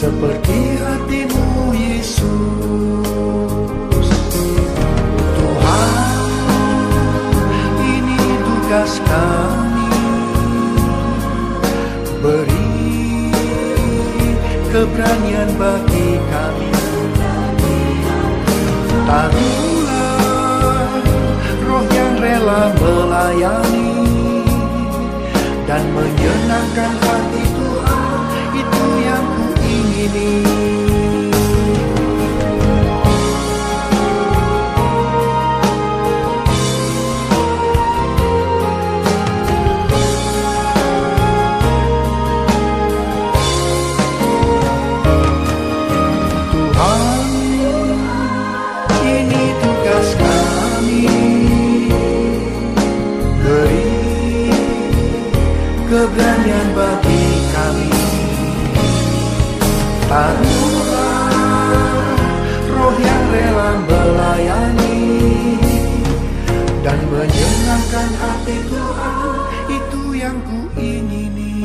seperti hatimu Yesus. Tuhan, ini tugas kami, beri keberanian bagi kami. Taruhlah roh yang rela melayani dan menyenangkan hati Tuhan, itu yang kuingini. Tuhan, ini tugas kami, beri keberanian bagi kami. Taruhlah roh yang rela melayani dan menyenangkan hati Tuhan, itu yang kuingini.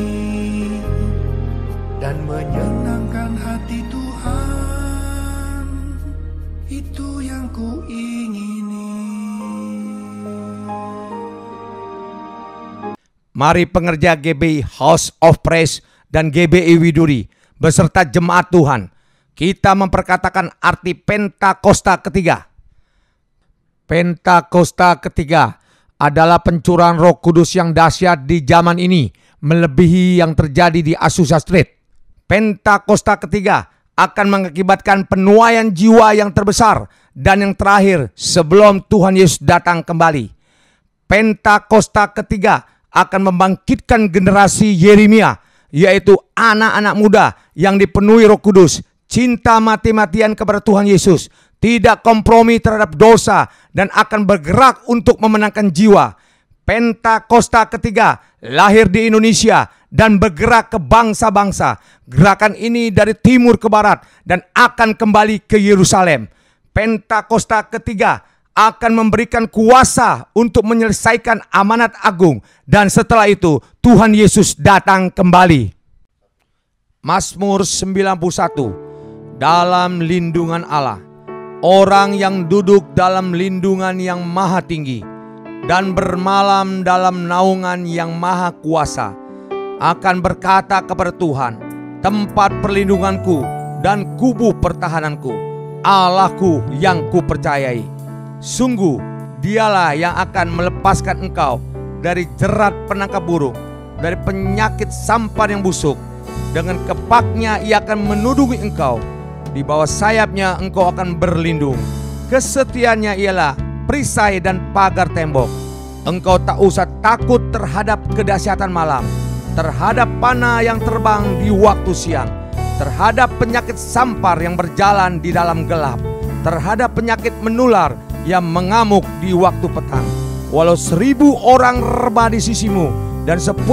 Dan menyenangkan hati Tuhan, itu yang kuingini. Mari pengerja GBI House of Praise dan GBI Widuri beserta jemaat Tuhan, kita memperkatakan arti Pentakosta ketiga. Pentakosta ketiga adalah pencurahan Roh Kudus yang dahsyat di zaman ini, melebihi yang terjadi di Azusa Street. Pentakosta ketiga akan mengakibatkan penuaian jiwa yang terbesar dan yang terakhir sebelum Tuhan Yesus datang kembali. Pentakosta ketiga akan membangkitkan generasi Yeremia, yaitu anak-anak muda yang dipenuhi Roh Kudus, cinta mati-matian kepada Tuhan Yesus, tidak kompromi terhadap dosa, dan akan bergerak untuk memenangkan jiwa. Pentakosta ketiga lahir di Indonesia dan bergerak ke bangsa-bangsa. Gerakan ini dari timur ke barat dan akan kembali ke Yerusalem. Pentakosta ketiga akan memberikan kuasa untuk menyelesaikan amanat agung, dan setelah itu Tuhan Yesus datang kembali. Mazmur 91. Dalam lindungan Allah, orang yang duduk dalam lindungan yang maha tinggi dan bermalam dalam naungan yang maha kuasa akan berkata kepada Tuhan, tempat perlindunganku dan kubu pertahananku, Allahku yang kupercayai. Sungguh dialah yang akan melepaskan engkau dari jerat penangkap burung, dari penyakit sampar yang busuk. Dengan kepaknya ia akan menudungi engkau, di bawah sayapnya engkau akan berlindung. Kesetiaannya ialah perisai dan pagar tembok. Engkau tak usah takut terhadap kedahsyatan malam, terhadap panah yang terbang di waktu siang, terhadap penyakit sampar yang berjalan di dalam gelap, terhadap penyakit menular yang mengamuk di waktu petang. Walau 1000 orang rebah di sisimu dan 10.000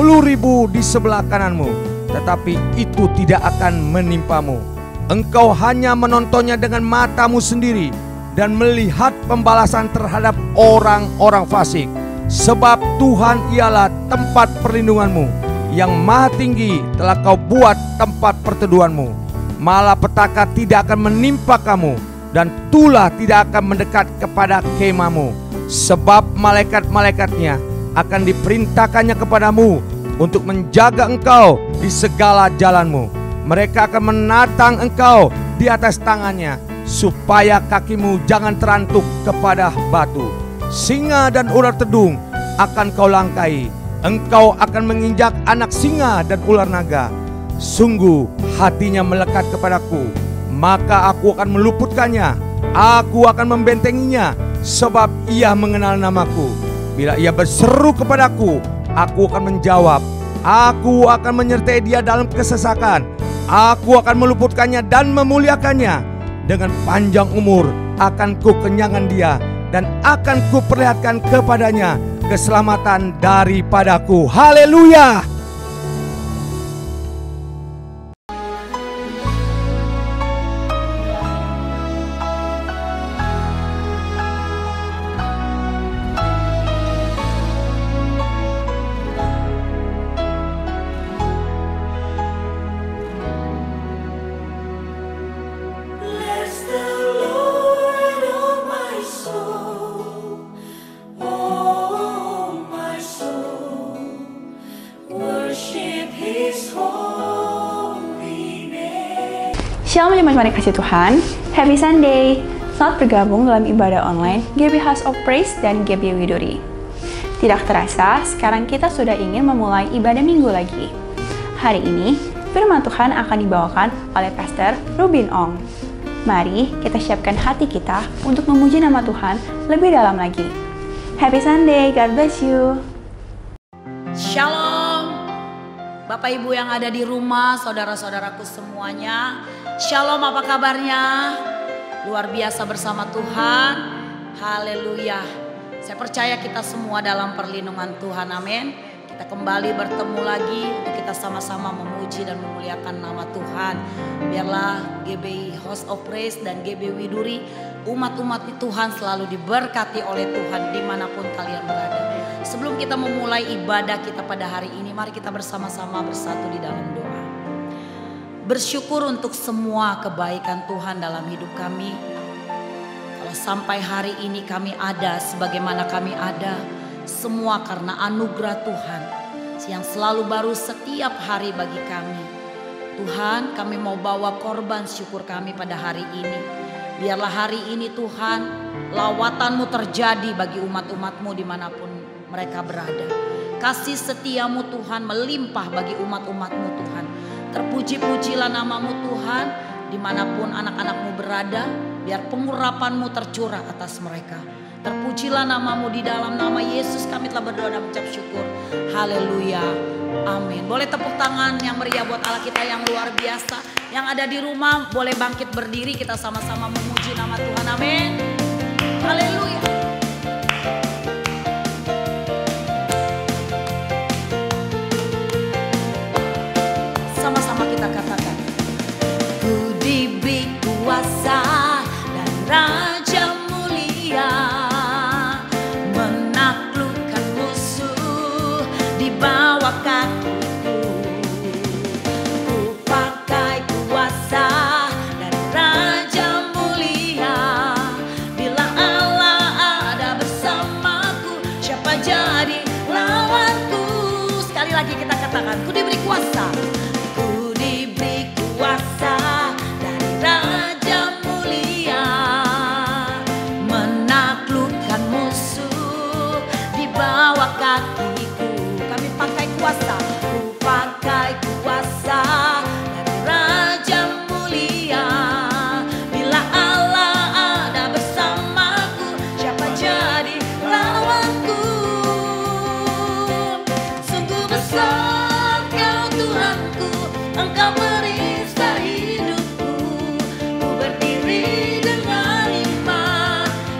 di sebelah kananmu, tetapi itu tidak akan menimpamu. Engkau hanya menontonnya dengan matamu sendiri dan melihat pembalasan terhadap orang-orang fasik. Sebab Tuhan ialah tempat perlindunganmu, yang maha tinggi telah kau buat tempat perteduhanmu. Malapetaka tidak akan menimpa kamu, dan tulah tidak akan mendekat kepada kemahmu. Sebab malaikat-malaikatnya akan diperintahkannya kepadamu untuk menjaga engkau di segala jalanmu. Mereka akan menatang engkau di atas tangannya, supaya kakimu jangan terantuk kepada batu. Singa dan ular tedung akan kau langkai. Engkau akan menginjak anak singa dan ular naga. Sungguh hatinya melekat kepadaku, maka aku akan meluputkannya. Aku akan membentenginya, sebab ia mengenal namaku. Bila ia berseru kepadaku, aku akan menjawab. Aku akan menyertai dia dalam kesesakan. Aku akan meluputkannya dan memuliakannya. Dengan panjang umur akan kukenyangkan dia, dan akan kuperlihatkan kepadanya keselamatan daripadaku. Haleluya! teman-teman yang kasih Tuhan, Happy Sunday! Selamat bergabung dalam ibadah online GB House of Praise dan GB Widuri. Tidak terasa, sekarang kita sudah ingin memulai ibadah minggu lagi. Hari ini, firman Tuhan akan dibawakan oleh Pastor Rubin Ong. Mari kita siapkan hati kita untuk memuji nama Tuhan lebih dalam lagi. Happy Sunday, God bless you! Shalom, Bapak Ibu yang ada di rumah, saudara-saudaraku semuanya. Shalom, apa kabarnya? Luar biasa bersama Tuhan. Haleluya. Saya percaya kita semua dalam perlindungan Tuhan, amin. Kita kembali bertemu lagi untuk kita sama-sama memuji dan memuliakan nama Tuhan. Biarlah GBI House of Praise dan GB Widuri, umat-umat Tuhan selalu diberkati oleh Tuhan dimanapun kalian berada. Sebelum kita memulai ibadah kita pada hari ini, mari kita bersama-sama bersatu di dalam doa. Bersyukur untuk semua kebaikan Tuhan dalam hidup kami. Kalau sampai hari ini kami ada sebagaimana kami ada, semua karena anugerah Tuhan yang selalu baru setiap hari bagi kami. Tuhan, kami mau bawa korban syukur kami pada hari ini. Biarlah hari ini Tuhan, lawatan-Mu terjadi bagi umat-umat-Mu dimanapun mereka berada. Kasih setiamu Tuhan melimpah bagi umat-umat-Mu Tuhan. Terpuji-pujilah nama-Mu Tuhan dimanapun anak-anak-Mu berada. Biar pengurapan-Mu tercurah atas mereka. Terpujilah nama-Mu, di dalam nama Yesus kami telah berdoa dan mengucap syukur. Haleluya, amin. Boleh tepuk tangan yang meriah buat Allah kita yang luar biasa. Yang ada di rumah boleh bangkit berdiri, kita sama-sama memuji nama Tuhan, amin. Haleluya. Sama-sama kita katakan, ku diberi kuasa dan Raja mulia, menaklukkan musuh di bawah kakiku. Ku pakai kuasa dan Raja mulia, bila Allah ada bersamaku, siapa jadi lawanku? Sekali lagi kita katakan, ku diberi kuasa. Ku diberi kuasa dari Raja mulia, menaklukkan musuh di bawah kakiku. Kami pakai kuasa, ku pakai kuasa dari Raja mulia, bila Allah ada bersamaku, siapa jadi lawanku? Sungguh besar Kau Tuhanku, Engkau periksa hidupku. Ku berdiri dengan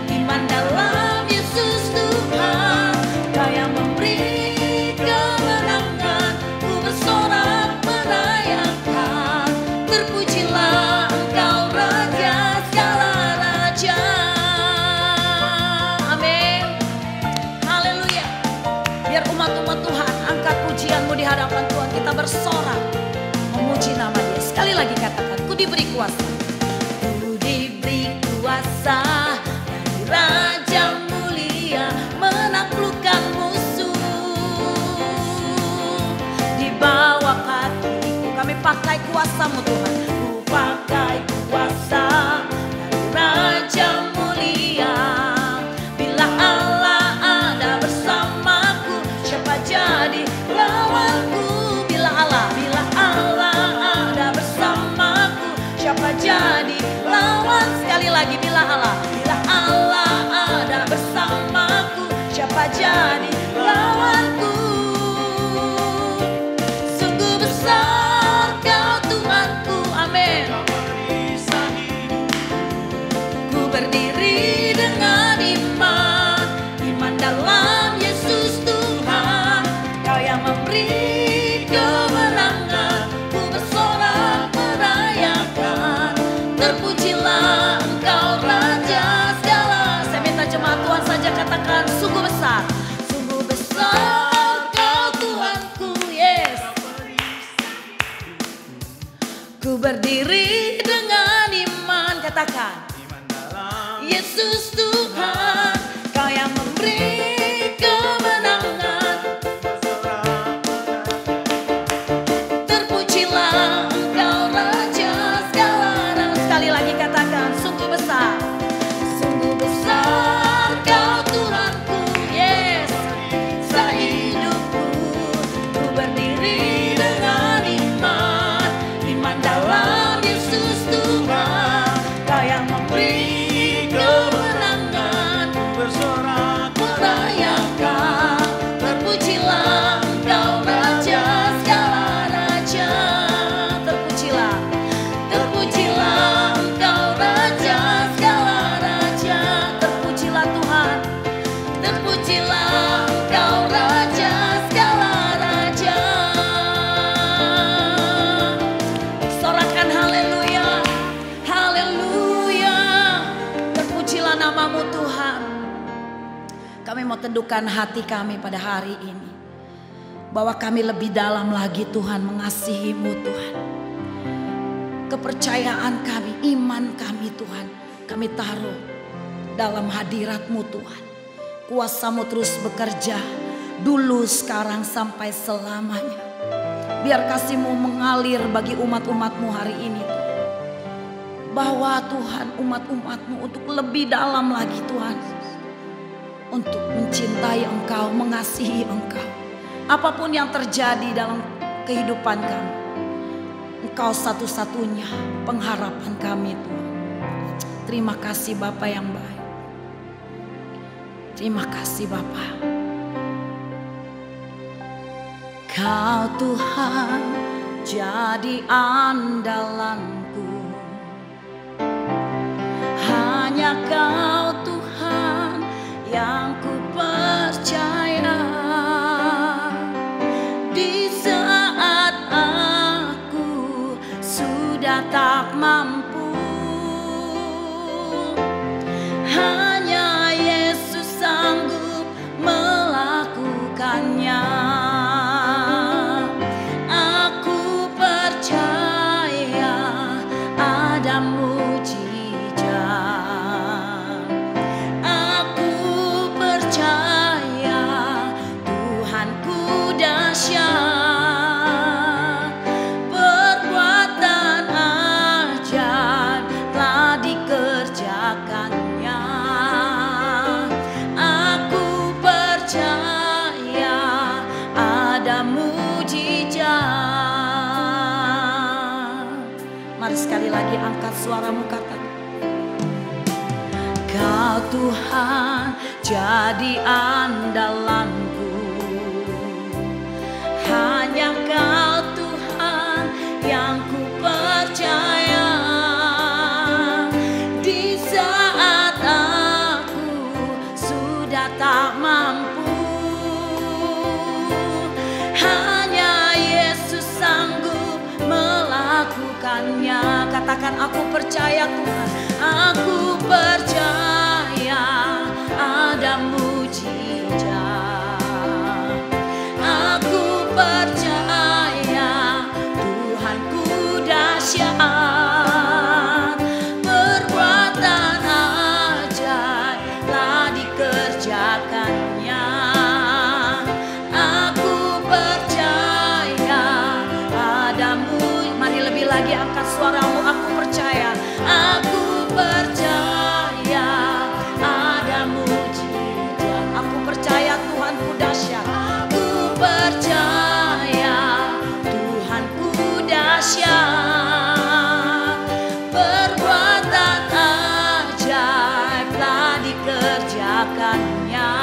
iman dalam Yesus Tuhan. Kau yang memberi kemenangan, ku bersorak merayakan. Terpujilah Engkau Raja segala raja. Amin. Haleluya. Biar umat-umat Tuhan angkat pujian-Mu di hadapan Tuhan, kita bersorak memuji nama Dia. Sekali lagi katakan, ku diberi kuasa. Ku diberi kuasa dari Raja mulia, menaklukkan musuh di bawah kakiku. Kami pakai kuasa-Mu Tuhan. Ku pakai kuasa dari Raja mulia, bila Allah ada bersamaku, siapa jadi lawanku? Bila Allah ada bersamaku, siapa jadi lawan? Sekali lagi, bila Allah ada bersamaku, siapa jadi lawanku? Sungguh besar Kau Tuhanku, nama-Mu Tuhan. Kami mau teduhkan hati kami pada hari ini, bahwa kami lebih dalam lagi Tuhan mengasihi-Mu Tuhan. Kepercayaan kami, iman kami Tuhan, kami taruh dalam hadirat-Mu Tuhan. Kuasa-Mu terus bekerja, dulu, sekarang, sampai selamanya. Biar kasih-Mu mengalir bagi umat-umat-Mu hari ini Tuhan. Bahwa Tuhan umat-umat-Mu untuk lebih dalam lagi Tuhan, untuk mencintai Engkau, mengasihi Engkau. Apapun yang terjadi dalam kehidupan kami, Engkau satu-satunya pengharapan kami Tuhan. Terima kasih Bapa yang baik. Terima kasih Bapa. Kau Tuhan jadi andalanku, hanya Kau Tuhan yang ku percaya. Di saat aku sudah tak mampu, hanya Yesus sanggup melakukannya. Aku percaya ada mujizat. Aku percaya Tuhanku dahsyat. Perbuatan ajaib telah dikerjakannya. Aku percaya ada mujizat. Mari sekali lagi angkat suaramu, katakan. Kau Tuhan jadi andalanku, hanya Kau Tuhan yang ku percaya. Di saat aku sudah tak mampu, hanya Yesus sanggup melakukannya. Katakan, aku percaya Tuhan, aku percaya ada mujizat. Aku percaya Tuhanku dahsyat. Perbuatan ajaib telah dikerjakannya. Aku percaya ada mujizat. Mari lebih lagi angkat suaramu, aku percaya. Aku percaya ada mujizat. Aku percaya Tuhanku dahsyat. Aku percaya Tuhanku dahsyat. Perbuatan ajaib telah dikerjakannya.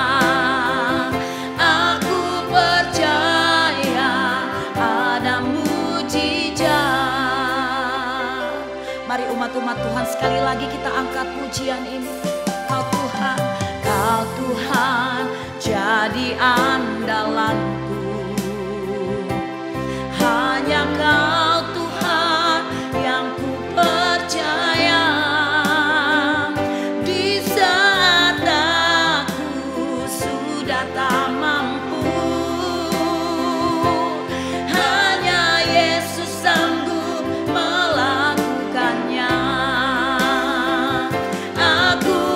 Aku percaya ada mujizat. Mari umat-umat Tuhan, sekali lagi kita angkat pujian ini. Kau Tuhan, Kau Tuhan jadi andalanku, hanya Kau Tuhan yang ku percaya. Di saat aku sudah tak mampu, hanya Yesus sanggup melakukannya. Aku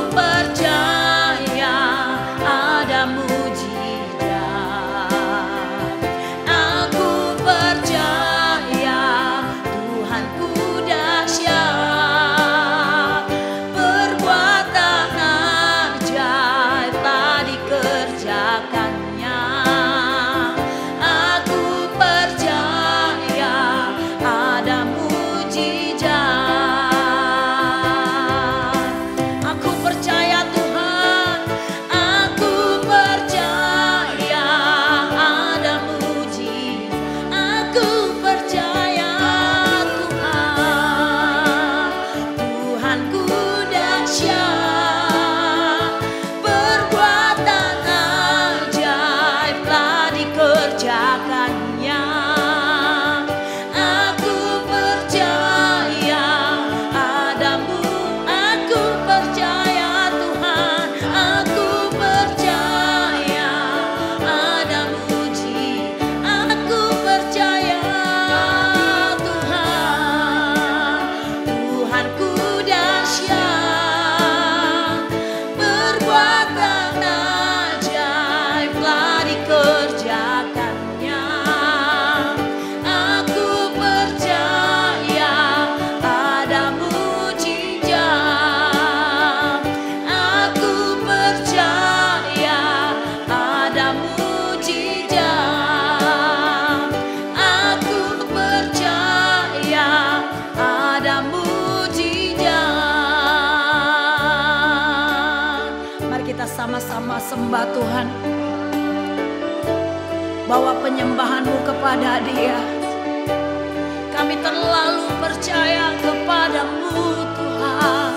kita sama-sama sembah Tuhan. Bawa penyembahanmu kepada Dia. Kami terlalu percaya kepadamu Tuhan.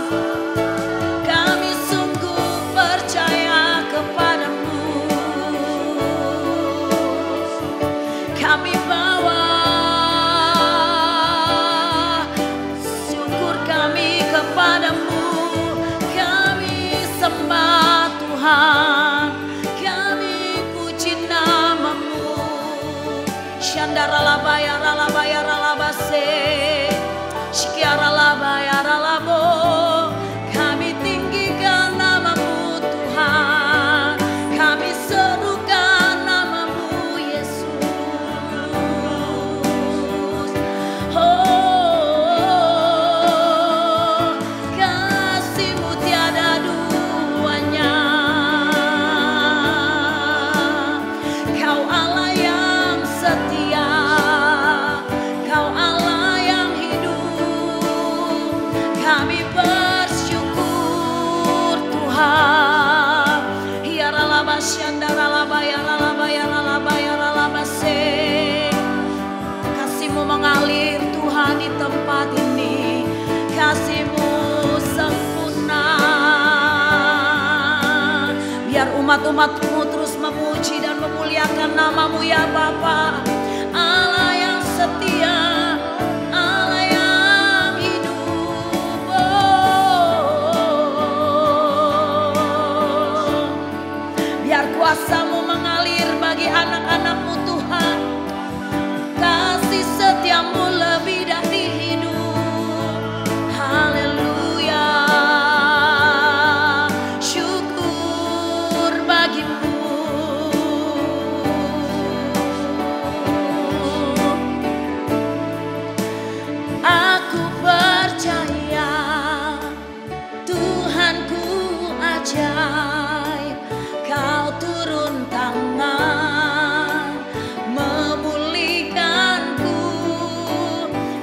Kami sungguh percaya kepadamu. Kami bawa syukur kami kepadamu. Kami sembah Tuhan. Kami puji namamu. Shandara labaya ralabaya ralabase. Shikiara labaya ralabo. Kami tinggikan namamu Tuhan. Kami serukan namamu Yesus. Oh, kasih-Mu tiada duanya. Kau Allah yang setia. Kau Allah yang hidup. Kami bersyukur Tuhan. Ya ralaba syandara labaya ralabaya ralabaya ralabase. Kasih-Mu mengalir Tuhan di tempat ini. Kasih-Mu sempurna. Biar umat-umat-Mu terus memuji dan memuliakan namamu ya Bapa. Allah yang setia, Allah yang hidup. Oh, biar kuasa-Mu mengalir bagi anak-anak-Mu Tuhan. Kasih setiamu lebih dari hidup. Haleluya. Syukur bagimu. Aku percaya Tuhanku ajaib. Kau turun tangan memulihkanku.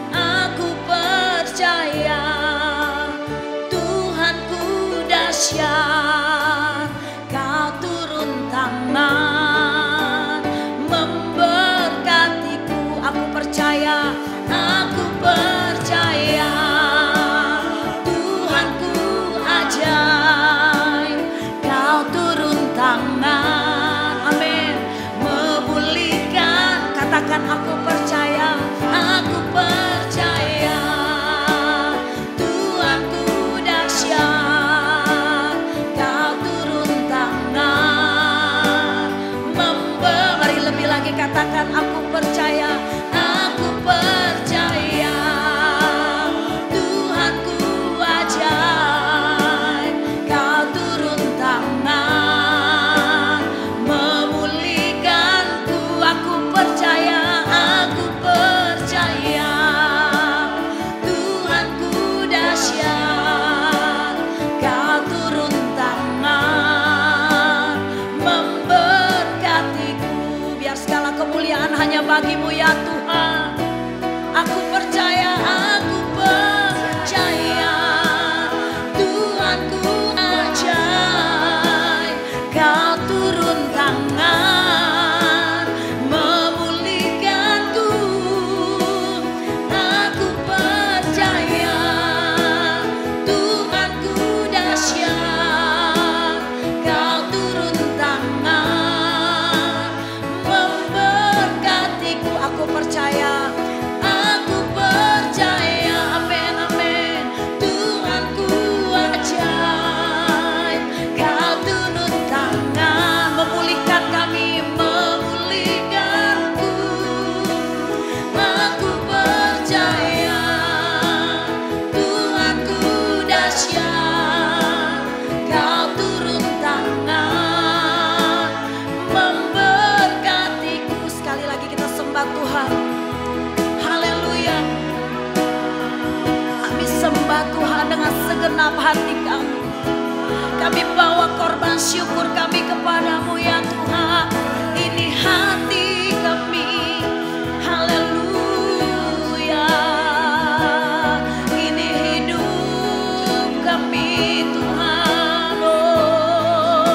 Aku percaya Tuhanku dahsyat. Kau turun tangan memberkatiku. Aku percaya, aku percaya Tuhanku ajaib. Kau turun tangan, amin, memulihkan. Katakan aku percaya, aku percaya Tuhanku dahsyat. Kau turun tangan mari lebih lagi katakan aku percaya, aku percaya Tuhanku ajaib. Kau turun tangan memulihkanku. Aku percaya, aku percaya Tuhanku dahsyat. Kau turun tangan memberkatiku. Biar segala kemuliaan hanya bagimu ya Tuhan. Aku percaya, aku percaya Tuhanku ajaib. Kau turun tangan memulihkanku. Aku percaya Tuhanku dahsyat. Kau turun tangan memberkatiku. Aku percaya, aku percaya, amin amin. Tuhanku ajaib. Kau turun tangan memulihkan kami, memulihkanku. Aku percaya Tuhanku dahsyat. Kau turun tangan memberkatiku. Sekali lagi kita sembah Tuhan. Haleluya. Kami sembah Tuhan dengan segenap hati kami. Kami bawa korban syukur kami kepadamu ya Tuhan. Ini hati kami. Haleluya. Ini hidup kami Tuhan. Oh,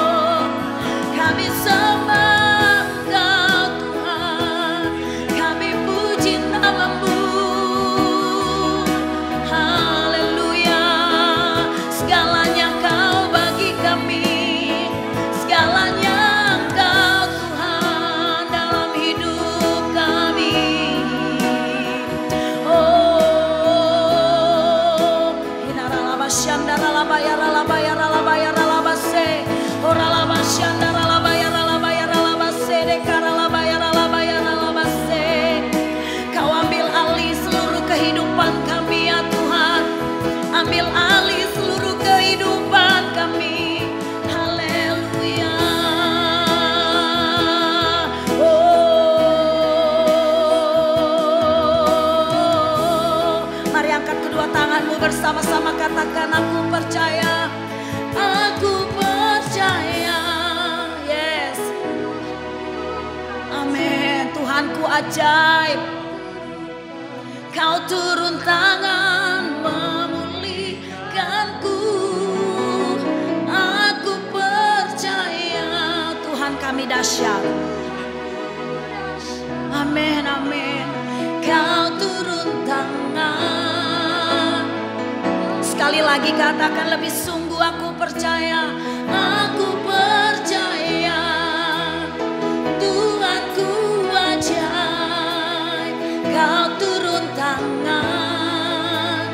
sama-sama katakan aku percaya. Aku percaya. Yes. Amin. Tuhanku ajaib. Kau turun tangan memulihkanku. Aku percaya Tuhan kami dahsyat. Amin, amin. Kau turun tangan. Sekali lagi katakan lebih sungguh, aku percaya. Aku percaya Tuhanku ajaib. Kau turun tangan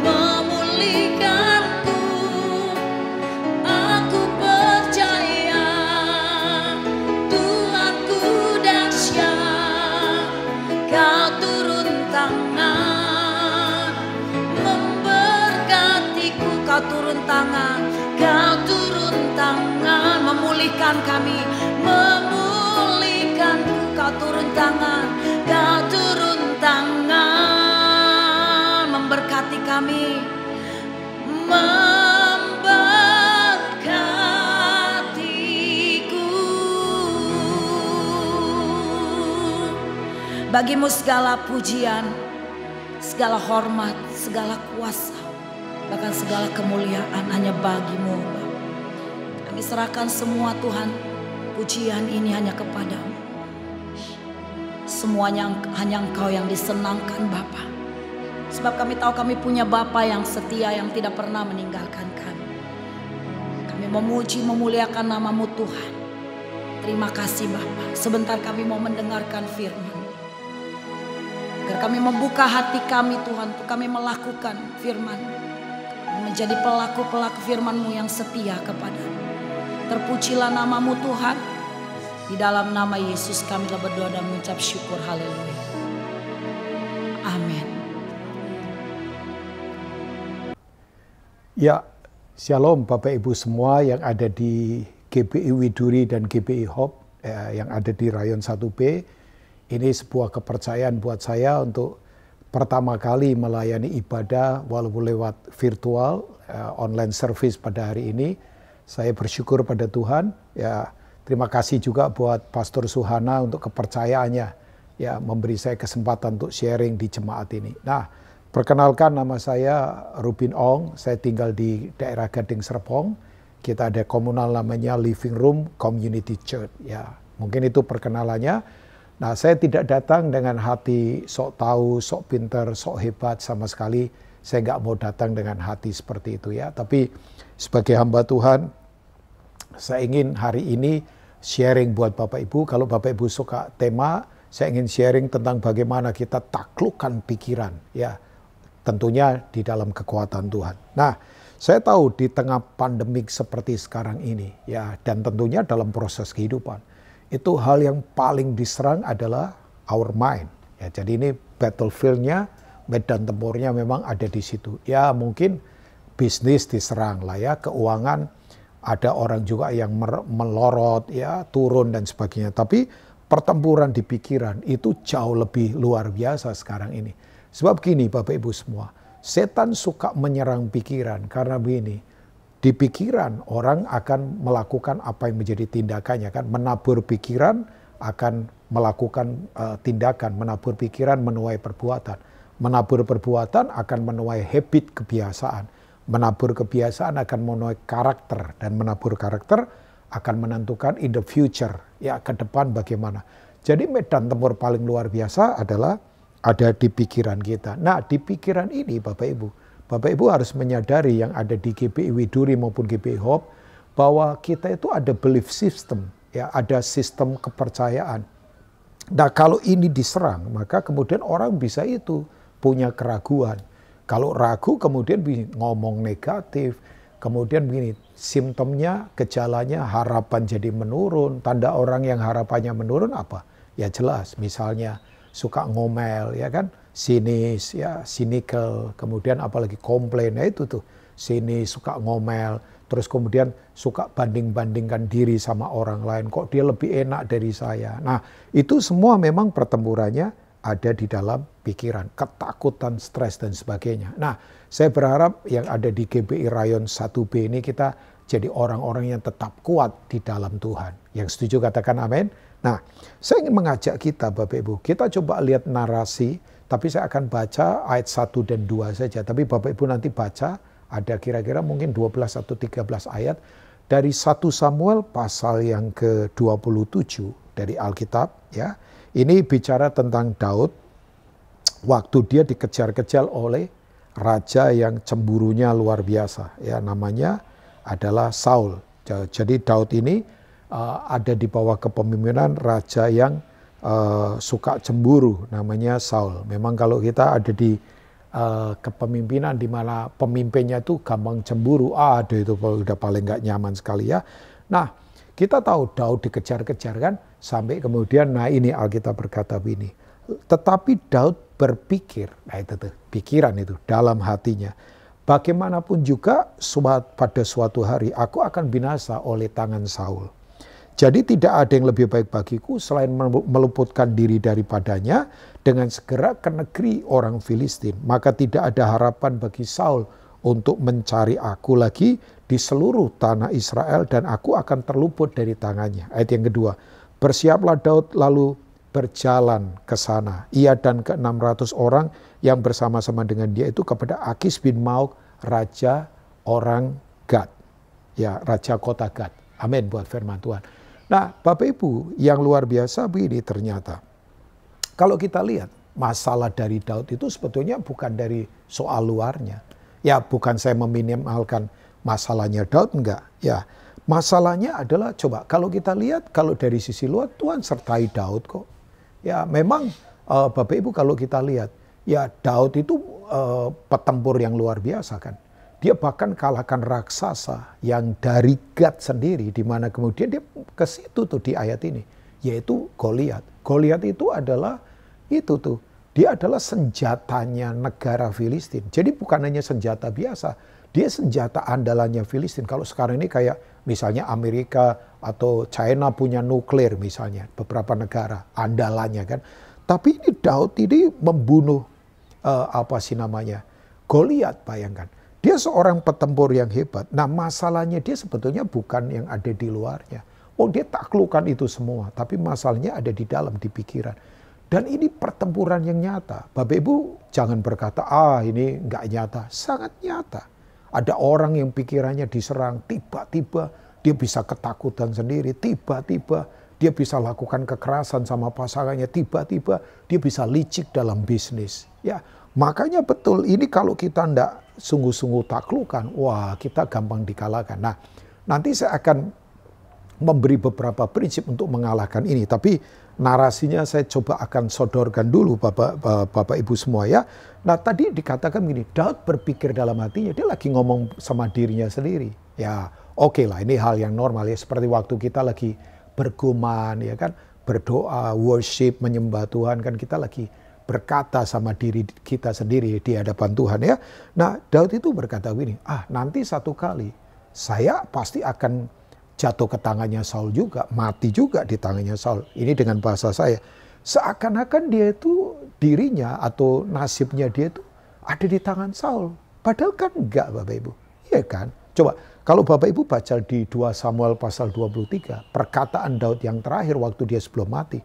memulihkanku. Aku percaya Tuhanku dahsyat. Kau turun tangan memberkatiku. Kau turun tangan. Kau turun tangan memulihkan kami. Memulihkanku. Kau turun tangan. Kau turun tangan memberkati kami. Memberkatiku. Bagimu segala pujian, segala hormat, segala kuasa, bahkan segala kemuliaan hanya bagimu. Kami serahkan semua Tuhan, pujian ini hanya kepadamu. Semuanya hanya Engkau yang disenangkan Bapa. Sebab kami tahu kami punya Bapa yang setia, yang tidak pernah meninggalkan kami. Kami memuji, memuliakan nama-Mu Tuhan. Terima kasih Bapa. Sebentar kami mau mendengarkan firman. Agar kami membuka hati kami Tuhan, untuk kami melakukan firman. Menjadi pelaku-pelaku firman-Mu yang setia kepadamu. Terpujilah nama-Mu Tuhan. Di dalam nama Yesus kami telah berdoa dan mengucap syukur. Haleluya. Amin. Ya, shalom Bapak Ibu semua yang ada di GBI Widuri dan GBI Hope yang ada di Rayon 1B. Ini sebuah kepercayaan buat saya untuk pertama kali melayani ibadah walaupun lewat virtual, online service pada hari ini. Saya bersyukur pada Tuhan. Ya, terima kasih juga buat Pastor Suhana untuk kepercayaannya, ya, memberi saya kesempatan untuk sharing di jemaat ini. Nah, perkenalkan nama saya Rubin Ong, saya tinggal di daerah Gading Serpong. Kita ada komunal namanya Living Room Community Church. Ya, mungkin itu perkenalannya. Nah, saya tidak datang dengan hati sok tahu, sok pinter, sok hebat sama sekali. Saya nggak mau datang dengan hati seperti itu ya. Tapi sebagai hamba Tuhan, saya ingin hari ini sharing buat Bapak Ibu. Kalau Bapak Ibu suka tema, saya ingin sharing tentang bagaimana kita taklukkan pikiran. Ya, tentunya di dalam kekuatan Tuhan. Nah, saya tahu di tengah pandemik seperti sekarang ini, ya, dan tentunya dalam proses kehidupan, itu hal yang paling diserang adalah our mind. Ya, jadi ini battlefield-nya, medan tempurnya memang ada di situ. Ya, mungkin bisnis diserang lah ya, keuangan ada orang juga yang melorot, ya, turun dan sebagainya. Tapi pertempuran di pikiran itu jauh lebih luar biasa sekarang ini. Sebab gini Bapak Ibu semua, setan suka menyerang pikiran karena begini. Di pikiran orang akan melakukan apa yang menjadi tindakannya kan. Menabur pikiran akan melakukan tindakan. Menabur pikiran menuai perbuatan. Menabur perbuatan akan menuai habit, kebiasaan. Menabur kebiasaan akan menuai karakter. Dan menabur karakter akan menentukan in the future. Ya, ke depan bagaimana. Jadi medan tempur paling luar biasa adalah ada di pikiran kita. Nah, di pikiran ini Bapak Ibu harus menyadari yang ada di GBI Widuri maupun GBI Hope bahwa kita itu ada belief system, ya, ada sistem kepercayaan. Nah, kalau ini diserang, maka kemudian orang bisa itu punya keraguan. Kalau ragu kemudian ngomong negatif, kemudian begini, simptomnya, gejalanya harapan jadi menurun. Tanda orang yang harapannya menurun apa? Ya jelas, misalnya suka ngomel, ya kan, sinis, ya, cynical, kemudian apalagi komplain, ya itu tuh, sinis, suka ngomel, terus kemudian suka banding-bandingkan diri sama orang lain, kok dia lebih enak dari saya. Nah, itu semua memang pertempurannya ada di dalam pikiran, ketakutan, stres dan sebagainya. Nah, saya berharap yang ada di GBI Rayon 1B ini kita jadi orang-orang yang tetap kuat di dalam Tuhan. Yang setuju katakan amin. Nah, saya ingin mengajak kita Bapak Ibu, kita coba lihat narasi, tapi saya akan baca ayat 1 dan 2 saja. Tapi Bapak Ibu nanti baca, ada kira-kira mungkin 12 atau 13 ayat dari 1 Samuel pasal yang ke-27 dari Alkitab. Ya, ini bicara tentang Daud waktu dia dikejar-kejar oleh raja yang cemburunya luar biasa. Ya, namanya adalah Saul. Jadi Daud ini ada di bawah kepemimpinan raja yang suka cemburu, namanya Saul. Memang kalau kita ada di kepemimpinan di mana pemimpinnya itu gampang cemburu, aduh itu udah paling nggak nyaman sekali ya. Nah, kita tahu Daud dikejar-kejar kan, sampai kemudian, nah ini Alkitab berkata begini, tetapi Daud berpikir, nah itu tuh, pikiran itu dalam hatinya, bagaimanapun juga pada suatu hari aku akan binasa oleh tangan Saul. Jadi tidak ada yang lebih baik bagiku selain meluputkan diri daripadanya dengan segera ke negeri orang Filistin. Maka tidak ada harapan bagi Saul untuk mencari aku lagi di seluruh tanah Israel dan aku akan terluput dari tangannya. Ayat yang kedua, bersiaplah Daud lalu berjalan ke sana. Ia dan ke-600 orang yang bersama-sama dengan dia itu kepada Akis bin Maok, raja orang Gad. Ya, raja kota Gad. Amin buat firman Tuhan. Nah, Bapak Ibu, yang luar biasa begini ternyata. Kalau kita lihat, masalah dari Daud itu sebetulnya bukan dari soal luarnya. Ya, bukan saya meminimalkan masalahnya Daud, enggak. Ya, masalahnya adalah, coba kalau kita lihat, kalau dari sisi luar, Tuhan sertai Daud kok. Ya, memang Bapak Ibu kalau kita lihat, ya Daud itu petempur yang luar biasa kan. Dia bahkan kalahkan raksasa yang dari Gad sendiri, di mana kemudian dia ke situ tuh di ayat ini, yaitu Goliat. Goliat itu adalah itu tuh, dia adalah senjatanya negara Filistin. Jadi bukan hanya senjata biasa, dia senjata andalannya Filistin. Kalau sekarang ini kayak misalnya Amerika atau China punya nuklir misalnya, beberapa negara andalannya kan. Tapi ini Daud ini membunuh Goliat, bayangkan. Dia seorang petempur yang hebat. Nah, masalahnya dia sebetulnya bukan yang ada di luarnya. Oh, dia taklukkan itu semua. Tapi masalahnya ada di dalam, di pikiran. Dan ini pertempuran yang nyata. Bapak Ibu jangan berkata, ini nggak nyata. Sangat nyata. Ada orang yang pikirannya diserang. Tiba-tiba dia bisa ketakutan sendiri. Tiba-tiba dia bisa lakukan kekerasan sama pasangannya. Tiba-tiba dia bisa licik dalam bisnis. Ya, makanya betul ini kalau kita ndak sungguh-sungguh taklukan, wah kita gampang dikalahkan. Nah, nanti saya akan memberi beberapa prinsip untuk mengalahkan ini. Tapi narasinya saya coba akan sodorkan dulu Bapak Ibu semua ya. Nah tadi dikatakan begini, Daud berpikir dalam hatinya, dia lagi ngomong sama dirinya sendiri. Ya oke lah, ini hal yang normal ya. Seperti waktu kita lagi bergumam ya kan, berdoa, worship, menyembah Tuhan kan, kita lagi berkata sama diri kita sendiri di hadapan Tuhan ya. Nah Daud itu berkata begini, nanti satu kali saya pasti akan jatuh ke tangannya Saul juga, mati juga di tangannya Saul. Ini dengan bahasa saya, seakan-akan dia itu dirinya atau nasibnya dia itu ada di tangan Saul. Padahal kan enggak Bapak Ibu, iya kan? Coba kalau Bapak Ibu baca di 2 Samuel pasal 23, perkataan Daud yang terakhir waktu dia sebelum mati,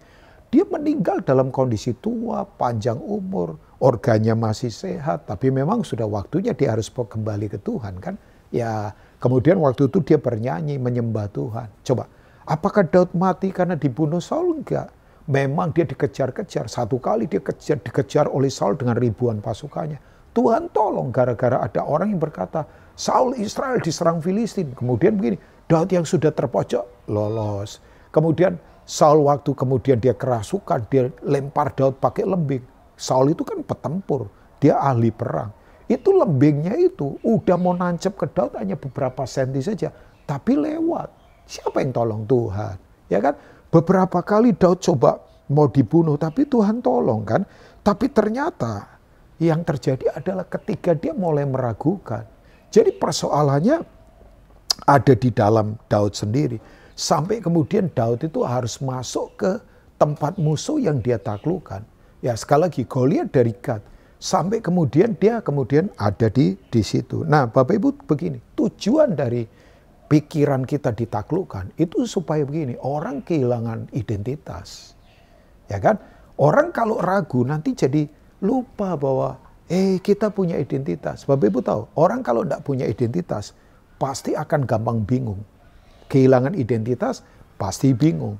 dia meninggal dalam kondisi tua, panjang umur, organnya masih sehat, tapi memang sudah waktunya dia harus kembali ke Tuhan kan. Ya, kemudian waktu itu dia bernyanyi menyembah Tuhan. Coba, apakah Daud mati karena dibunuh Saul? Enggak. Memang dia dikejar-kejar. Satu kali dia dikejar oleh Saul dengan ribuan pasukannya. Tuhan tolong gara-gara ada orang yang berkata, Saul Israel diserang Filistin. Kemudian begini, Daud yang sudah terpojok lolos. Kemudian Saul waktu kemudian dia kerasukan, dia lempar Daud pakai lembing. Saul itu kan petempur, dia ahli perang. Itu lembingnya itu udah mau nancep ke Daud hanya beberapa senti saja, tapi lewat. Siapa yang tolong? Tuhan, ya kan? Beberapa kali Daud coba mau dibunuh, tapi Tuhan tolong kan? Tapi ternyata yang terjadi adalah ketika dia mulai meragukan. Jadi persoalannya ada di dalam Daud sendiri. Sampai kemudian Daud itu harus masuk ke tempat musuh yang dia taklukkan. Ya sekali lagi Goliat dari Gat sampai kemudian dia ada di situ. Nah Bapak Ibu begini, tujuan dari pikiran kita ditaklukkan itu supaya begini, orang kehilangan identitas. Ya kan? Orang kalau ragu nanti jadi lupa bahwa kita punya identitas. Bapak Ibu tahu, orang kalau tidak punya identitas pasti akan gampang bingung. Kehilangan identitas pasti bingung.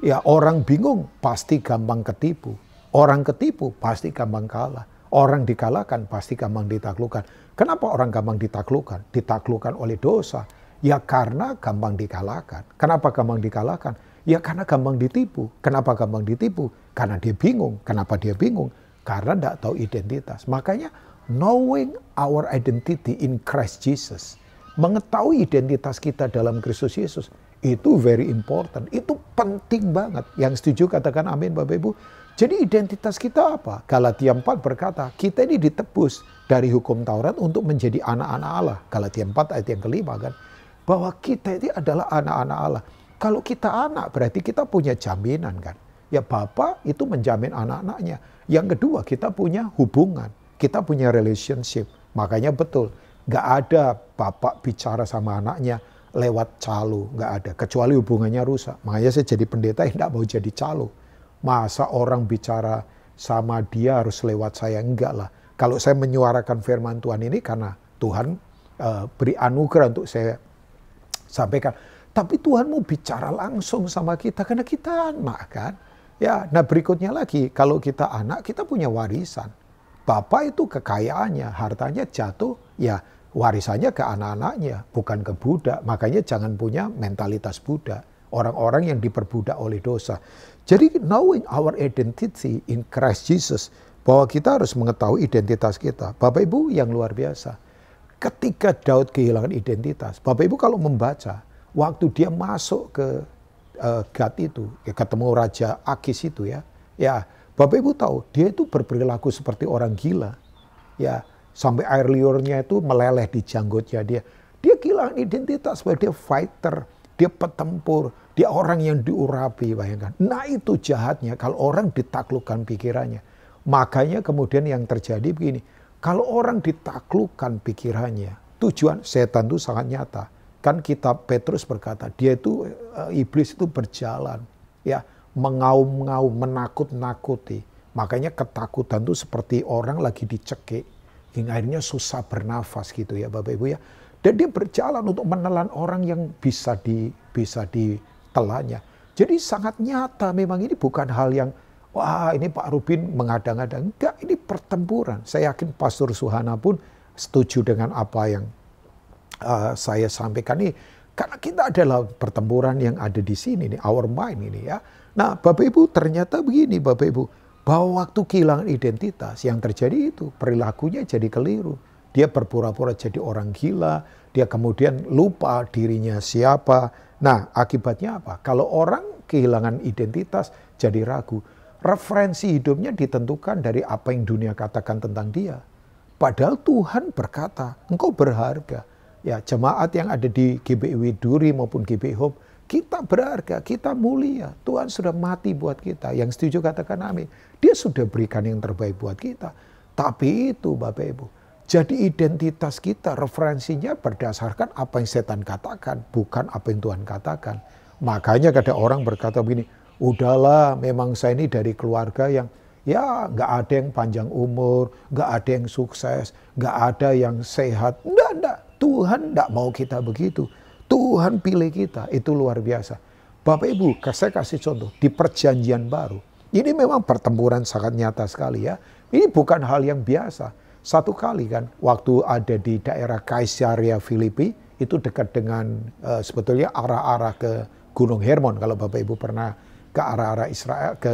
Ya orang bingung pasti gampang ketipu. Orang ketipu pasti gampang kalah. Orang dikalahkan pasti gampang ditaklukkan. Kenapa orang gampang ditaklukkan? Ditaklukkan oleh dosa. Ya karena gampang dikalahkan. Kenapa gampang dikalahkan? Ya karena gampang ditipu. Kenapa gampang ditipu? Karena dia bingung. Kenapa dia bingung? Karena tidak tahu identitas. Makanya knowing our identity in Christ Jesus. Mengetahui identitas kita dalam Kristus Yesus. Itu very important. Itu penting banget. Yang setuju katakan amin Bapak Ibu. Jadi identitas kita apa? Galatia 4 berkata, kita ini ditebus dari hukum Taurat untuk menjadi anak-anak Allah. Galatia 4 ayat yang kelima kan. Bahwa kita ini adalah anak-anak Allah. Kalau kita anak berarti kita punya jaminan kan. Ya Bapa itu menjamin anak-anaknya. Yang kedua kita punya hubungan. Kita punya relationship. Makanya betul. Gak ada bapak bicara sama anaknya lewat calo. Gak ada. Kecuali hubungannya rusak. Makanya saya jadi pendeta yang gak mau jadi calo. Masa orang bicara sama dia harus lewat saya? Enggak lah. Kalau saya menyuarakan firman Tuhan ini karena Tuhan beri anugerah untuk saya sampaikan. Tapi Tuhan mau bicara langsung sama kita karena kita anak kan. Ya, nah berikutnya lagi, kalau kita anak kita punya warisan. Bapak itu kekayaannya, hartanya jatuh, ya warisannya ke anak-anaknya, bukan ke budak. Makanya jangan punya mentalitas budak. Orang-orang yang diperbudak oleh dosa. Jadi knowing our identity in Christ Jesus. Bahwa kita harus mengetahui identitas kita. Bapak Ibu yang luar biasa. Ketika Daud kehilangan identitas. Bapak Ibu kalau membaca. Waktu dia masuk ke Gat itu. Ya, ketemu Raja Akis itu ya. Ya Bapak Ibu tahu. Dia itu berperilaku seperti orang gila. Ya sampai air liurnya itu meleleh di janggutnya dia. Dia kehilangan identitas. Bahwa dia fighter. Dia petempur, dia orang yang diurapi, bayangkan. Nah itu jahatnya kalau orang ditaklukkan pikirannya. Makanya kemudian yang terjadi begini, kalau orang ditaklukkan pikirannya, tujuan setan itu sangat nyata. Kan kitab Petrus berkata, dia itu, iblis itu berjalan, ya mengaum-ngaum, menakut-nakuti. Makanya ketakutan itu seperti orang lagi dicekik, hingga akhirnya susah bernafas gitu ya Bapak Ibu ya. Dan dia berjalan untuk menelan orang yang bisa ditelannya. Jadi sangat nyata memang ini bukan hal yang, wah ini Pak Rubin mengadang-adang. Enggak, ini pertempuran. Saya yakin Pastor Suhana pun setuju dengan apa yang saya sampaikan ini. Karena kita adalah pertempuran yang ada di sini, nih, our mind ini ya. Nah Bapak Ibu ternyata begini Bapak Ibu. Bahwa waktu kehilangan identitas yang terjadi itu perilakunya jadi keliru. Dia berpura-pura jadi orang gila, dia kemudian lupa dirinya siapa. Nah akibatnya apa? Kalau orang kehilangan identitas jadi ragu. Referensi hidupnya ditentukan dari apa yang dunia katakan tentang dia. Padahal Tuhan berkata, engkau berharga. Ya jemaat yang ada di GBI Widuri maupun GBI Hope, kita berharga, kita mulia. Tuhan sudah mati buat kita. Yang setuju katakan amin. Dia sudah berikan yang terbaik buat kita. Tapi itu Bapak Ibu. Jadi identitas kita, referensinya berdasarkan apa yang setan katakan, bukan apa yang Tuhan katakan. Makanya kadang orang berkata begini, udahlah memang saya ini dari keluarga yang ya nggak ada yang panjang umur, nggak ada yang sukses, nggak ada yang sehat. Enggak. Tuhan enggak mau kita begitu. Tuhan pilih kita, itu luar biasa. Bapak Ibu, saya kasih contoh, di perjanjian baru. Ini memang pertempuran sangat nyata sekali ya. Ini bukan hal yang biasa. Satu kali kan, waktu ada di daerah Kaisarea Filipi, itu dekat dengan sebetulnya arah-arah ke Gunung Hermon. Kalau Bapak Ibu pernah ke arah-arah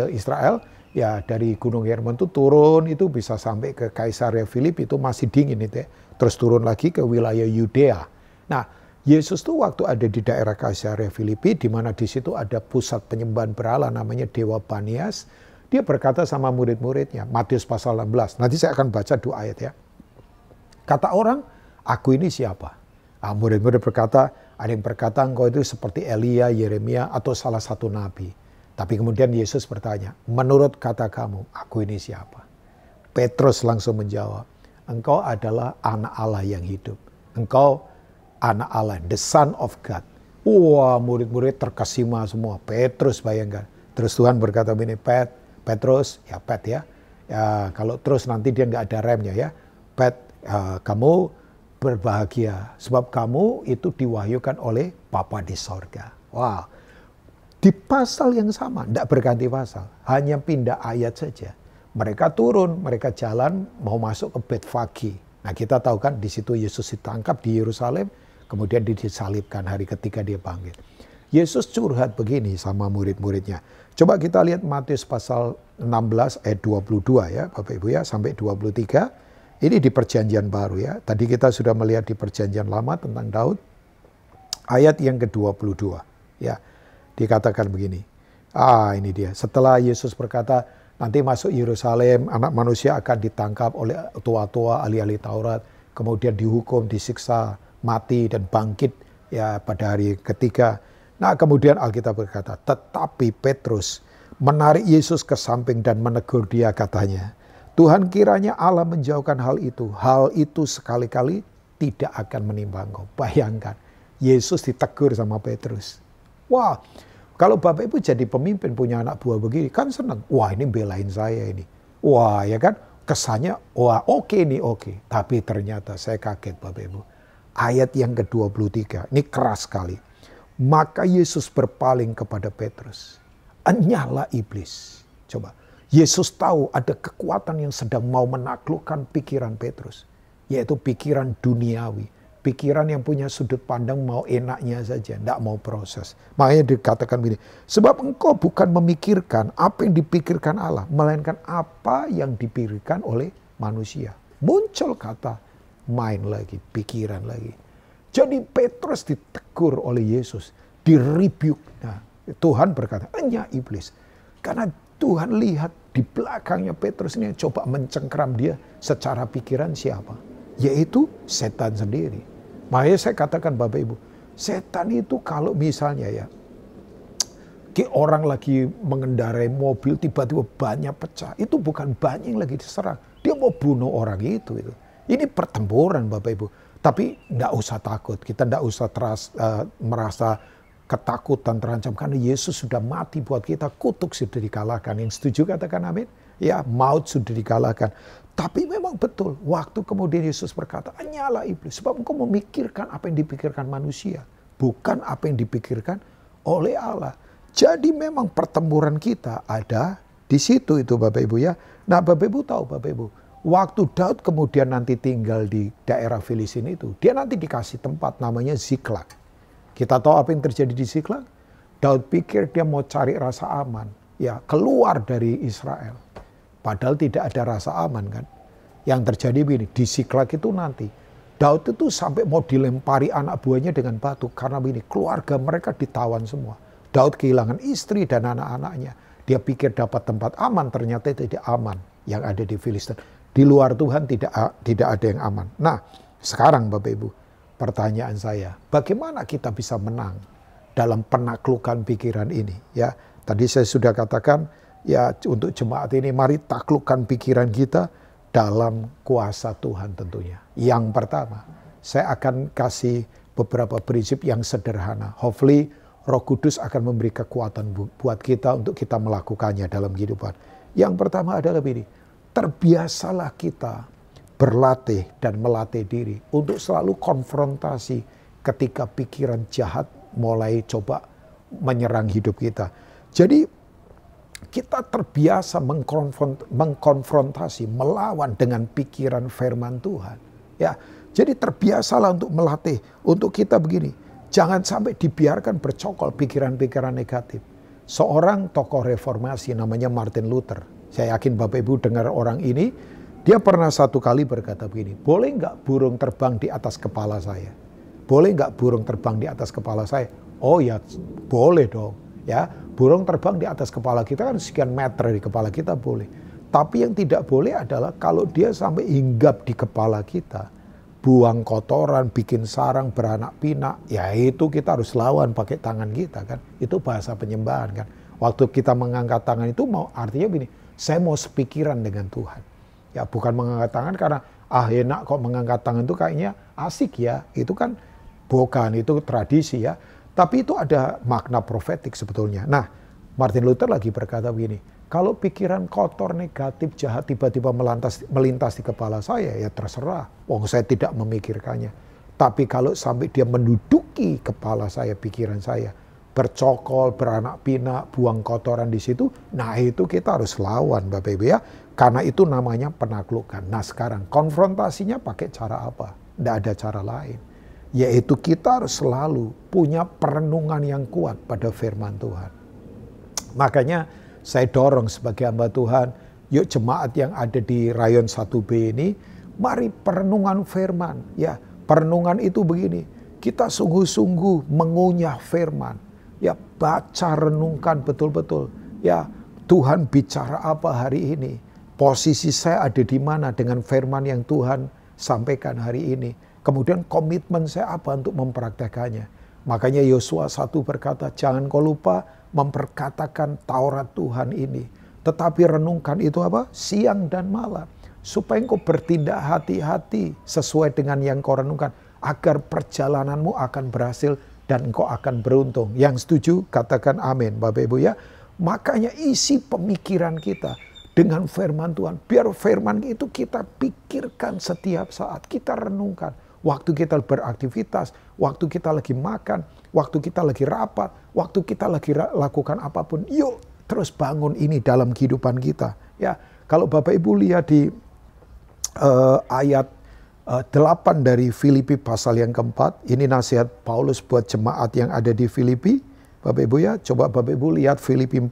Israel, ya dari Gunung Hermon itu turun, itu bisa sampai ke Kaisarea Filipi, itu masih dingin itu ya. Terus turun lagi ke wilayah Yudea. Nah, Yesus tuh waktu ada di daerah Kaisarea Filipi, di mana di situ ada pusat penyembahan berhala namanya Dewa Banias. Dia berkata sama murid-muridnya, Matius pasal 16. Nanti saya akan baca 2 ayat ya. Kata orang, aku ini siapa? Nah, murid-murid berkata, ada yang berkata engkau itu seperti Elia, Yeremia, atau salah satu nabi. Tapi kemudian Yesus bertanya, menurut kata kamu, aku ini siapa? Petrus langsung menjawab, engkau adalah anak Allah yang hidup. Engkau anak Allah, the Son of God. Wah, murid-murid terkesima semua. Petrus bayangkan. Terus Tuhan berkata begini, Petrus, ya Pet ya. Ya kalau terus nanti dia nggak ada remnya ya. Pet, kamu berbahagia. Sebab kamu itu diwahyukan oleh Bapa di sorga. Wow. Di pasal yang sama, tidak berganti pasal. Hanya pindah ayat saja. Mereka turun, mereka jalan mau masuk ke Betfagi. Nah kita tahu kan di situ Yesus ditangkap di Yerusalem. Kemudian disalibkan hari ketiga dia bangkit. Yesus curhat begini sama murid-muridnya. Coba kita lihat Matius pasal 16 ayat 22 ya Bapak Ibu ya sampai 23. Ini di perjanjian baru ya. Tadi kita sudah melihat di perjanjian lama tentang Daud. Ayat yang ke-22 ya. Dikatakan begini. Ini dia. Setelah Yesus berkata nanti masuk Yerusalem, anak manusia akan ditangkap oleh tua-tua ahli-ahli Taurat. Kemudian dihukum, disiksa, mati dan bangkit ya pada hari ketiga. Nah kemudian Alkitab berkata, tetapi Petrus menarik Yesus ke samping dan menegur dia katanya, Tuhan kiranya Allah menjauhkan hal itu. Hal itu sekali-kali tidak akan menimpa engkau. Bayangkan, Yesus ditegur sama Petrus. Wah, kalau Bapak Ibu jadi pemimpin punya anak buah begini, kan senang. Wah ini belain saya ini. Wah ya kan, kesannya wah oke nih oke. Tapi ternyata saya kaget Bapak Ibu. Ayat yang ke-23, ini keras sekali. Maka Yesus berpaling kepada Petrus. Enyalah iblis. Coba, Yesus tahu ada kekuatan yang sedang mau menaklukkan pikiran Petrus. Yaitu pikiran duniawi. Pikiran yang punya sudut pandang mau enaknya saja, tidak mau proses. Makanya dikatakan begini, sebab engkau bukan memikirkan apa yang dipikirkan Allah, melainkan apa yang dipikirkan oleh manusia. Muncul kata mind lagi, pikiran lagi. Jadi Petrus ditegur oleh Yesus, direbuke. Nah, Tuhan berkata, hanya iblis. Karena Tuhan lihat di belakangnya Petrus ini coba mencengkram dia secara pikiran siapa? Yaitu setan sendiri. Makanya saya katakan Bapak Ibu, setan itu kalau misalnya ya, orang lagi mengendarai mobil tiba-tiba bannya pecah, itu bukan bannya yang lagi diserang, dia mau bunuh orang itu. Ini pertempuran Bapak Ibu. Tapi tidak usah takut. Kita tidak usah merasa ketakutan terancam. Karena Yesus sudah mati buat kita. Kutuk sudah dikalahkan. Yang setuju katakan amin. Ya maut sudah dikalahkan. Tapi memang betul. Waktu kemudian Yesus berkata. Nyala iblis. Sebab engkau memikirkan apa yang dipikirkan manusia. Bukan apa yang dipikirkan oleh Allah. Jadi memang pertempuran kita ada di situ itu Bapak Ibu ya. Nah Bapak Ibu tahu Bapak Ibu. Waktu Daud kemudian nanti tinggal di daerah Filistin itu, dia nanti dikasih tempat namanya Ziklag. Kita tahu apa yang terjadi di Ziklag? Daud pikir dia mau cari rasa aman, ya keluar dari Israel. Padahal tidak ada rasa aman kan. Yang terjadi begini, di Ziklag itu nanti, Daud itu sampai mau dilempari anak buahnya dengan batu. Karena begini, keluarga mereka ditawan semua. Daud kehilangan istri dan anak-anaknya. Dia pikir dapat tempat aman, ternyata tidak aman yang ada di Filistin. Di luar Tuhan tidak ada yang aman. Nah, sekarang Bapak Ibu, pertanyaan saya, bagaimana kita bisa menang dalam penaklukan pikiran ini? Ya, tadi saya sudah katakan, ya untuk jemaat ini, mari taklukkan pikiran kita dalam kuasa Tuhan tentunya. Yang pertama, saya akan kasih beberapa prinsip yang sederhana. Hopefully, Roh Kudus akan memberi kekuatan buat kita untuk kita melakukannya dalam kehidupan. Yang pertama adalah ini. Terbiasalah kita berlatih dan melatih diri untuk selalu konfrontasi ketika pikiran jahat mulai coba menyerang hidup kita. Jadi kita terbiasa mengkonfrontasi, melawan dengan pikiran firman Tuhan. Ya, jadi terbiasalah untuk melatih, untuk kita begini. Jangan sampai dibiarkan bercokol pikiran-pikiran negatif. Seorang tokoh reformasi namanya Martin Luther. Saya yakin Bapak Ibu dengar orang ini, dia pernah satu kali berkata begini, boleh nggak burung terbang di atas kepala saya? Boleh nggak burung terbang di atas kepala saya? Oh ya, boleh dong. Ya, burung terbang di atas kepala kita kan sekian meter di kepala kita boleh. Tapi yang tidak boleh adalah kalau dia sampai hinggap di kepala kita, buang kotoran, bikin sarang, beranak pinak, ya itu kita harus lawan pakai tangan kita kan. Itu bahasa penyembahan kan. Waktu kita mengangkat tangan itu mau artinya begini, saya mau sepikiran dengan Tuhan. Ya bukan mengangkat tangan karena enak kok mengangkat tangan itu kayaknya asik ya. Itu kan bukan, itu tradisi ya. Tapi itu ada makna profetik sebetulnya. Nah, Martin Luther lagi berkata begini, kalau pikiran kotor, negatif, jahat tiba-tiba melintas di kepala saya, ya terserah. Wong saya tidak memikirkannya. Tapi kalau sampai dia menduduki kepala saya, pikiran saya, bercokol, beranak pinak, buang kotoran di situ, nah itu kita harus lawan Bapak Ibu ya. Karena itu namanya penaklukan. Nah sekarang konfrontasinya pakai cara apa? Tidak ada cara lain. Yaitu kita harus selalu punya perenungan yang kuat pada firman Tuhan. Makanya saya dorong sebagai hamba Tuhan, yuk jemaat yang ada di Rayon 1B ini, mari perenungan firman. Ya, perenungan itu begini, kita sungguh-sungguh mengunyah firman. Ya, baca, renungkan betul-betul. Ya, Tuhan bicara apa hari ini? Posisi saya ada di mana dengan firman yang Tuhan sampaikan hari ini? Kemudian komitmen saya apa untuk mempraktekannya? Makanya Yosua 1 berkata, jangan kau lupa memperkatakan Taurat Tuhan ini. Tetapi renungkan itu apa? Siang dan malam. Supaya engkau bertindak hati-hati sesuai dengan yang kau renungkan. Agar perjalananmu akan berhasil dan engkau akan beruntung. Yang setuju katakan amin Bapak Ibu ya. Makanya isi pemikiran kita dengan firman Tuhan. Biar firman itu kita pikirkan setiap saat. Kita renungkan. Waktu kita beraktivitas, waktu kita lagi makan, waktu kita lagi rapat, waktu kita lagi lakukan apapun. Yuk terus bangun ini dalam kehidupan kita. Ya, kalau Bapak Ibu lihat di ayat 8 dari Filipi pasal yang keempat. Ini nasihat Paulus buat jemaat yang ada di Filipi. Bapak Ibu ya, coba Bapak Ibu lihat Filipi 4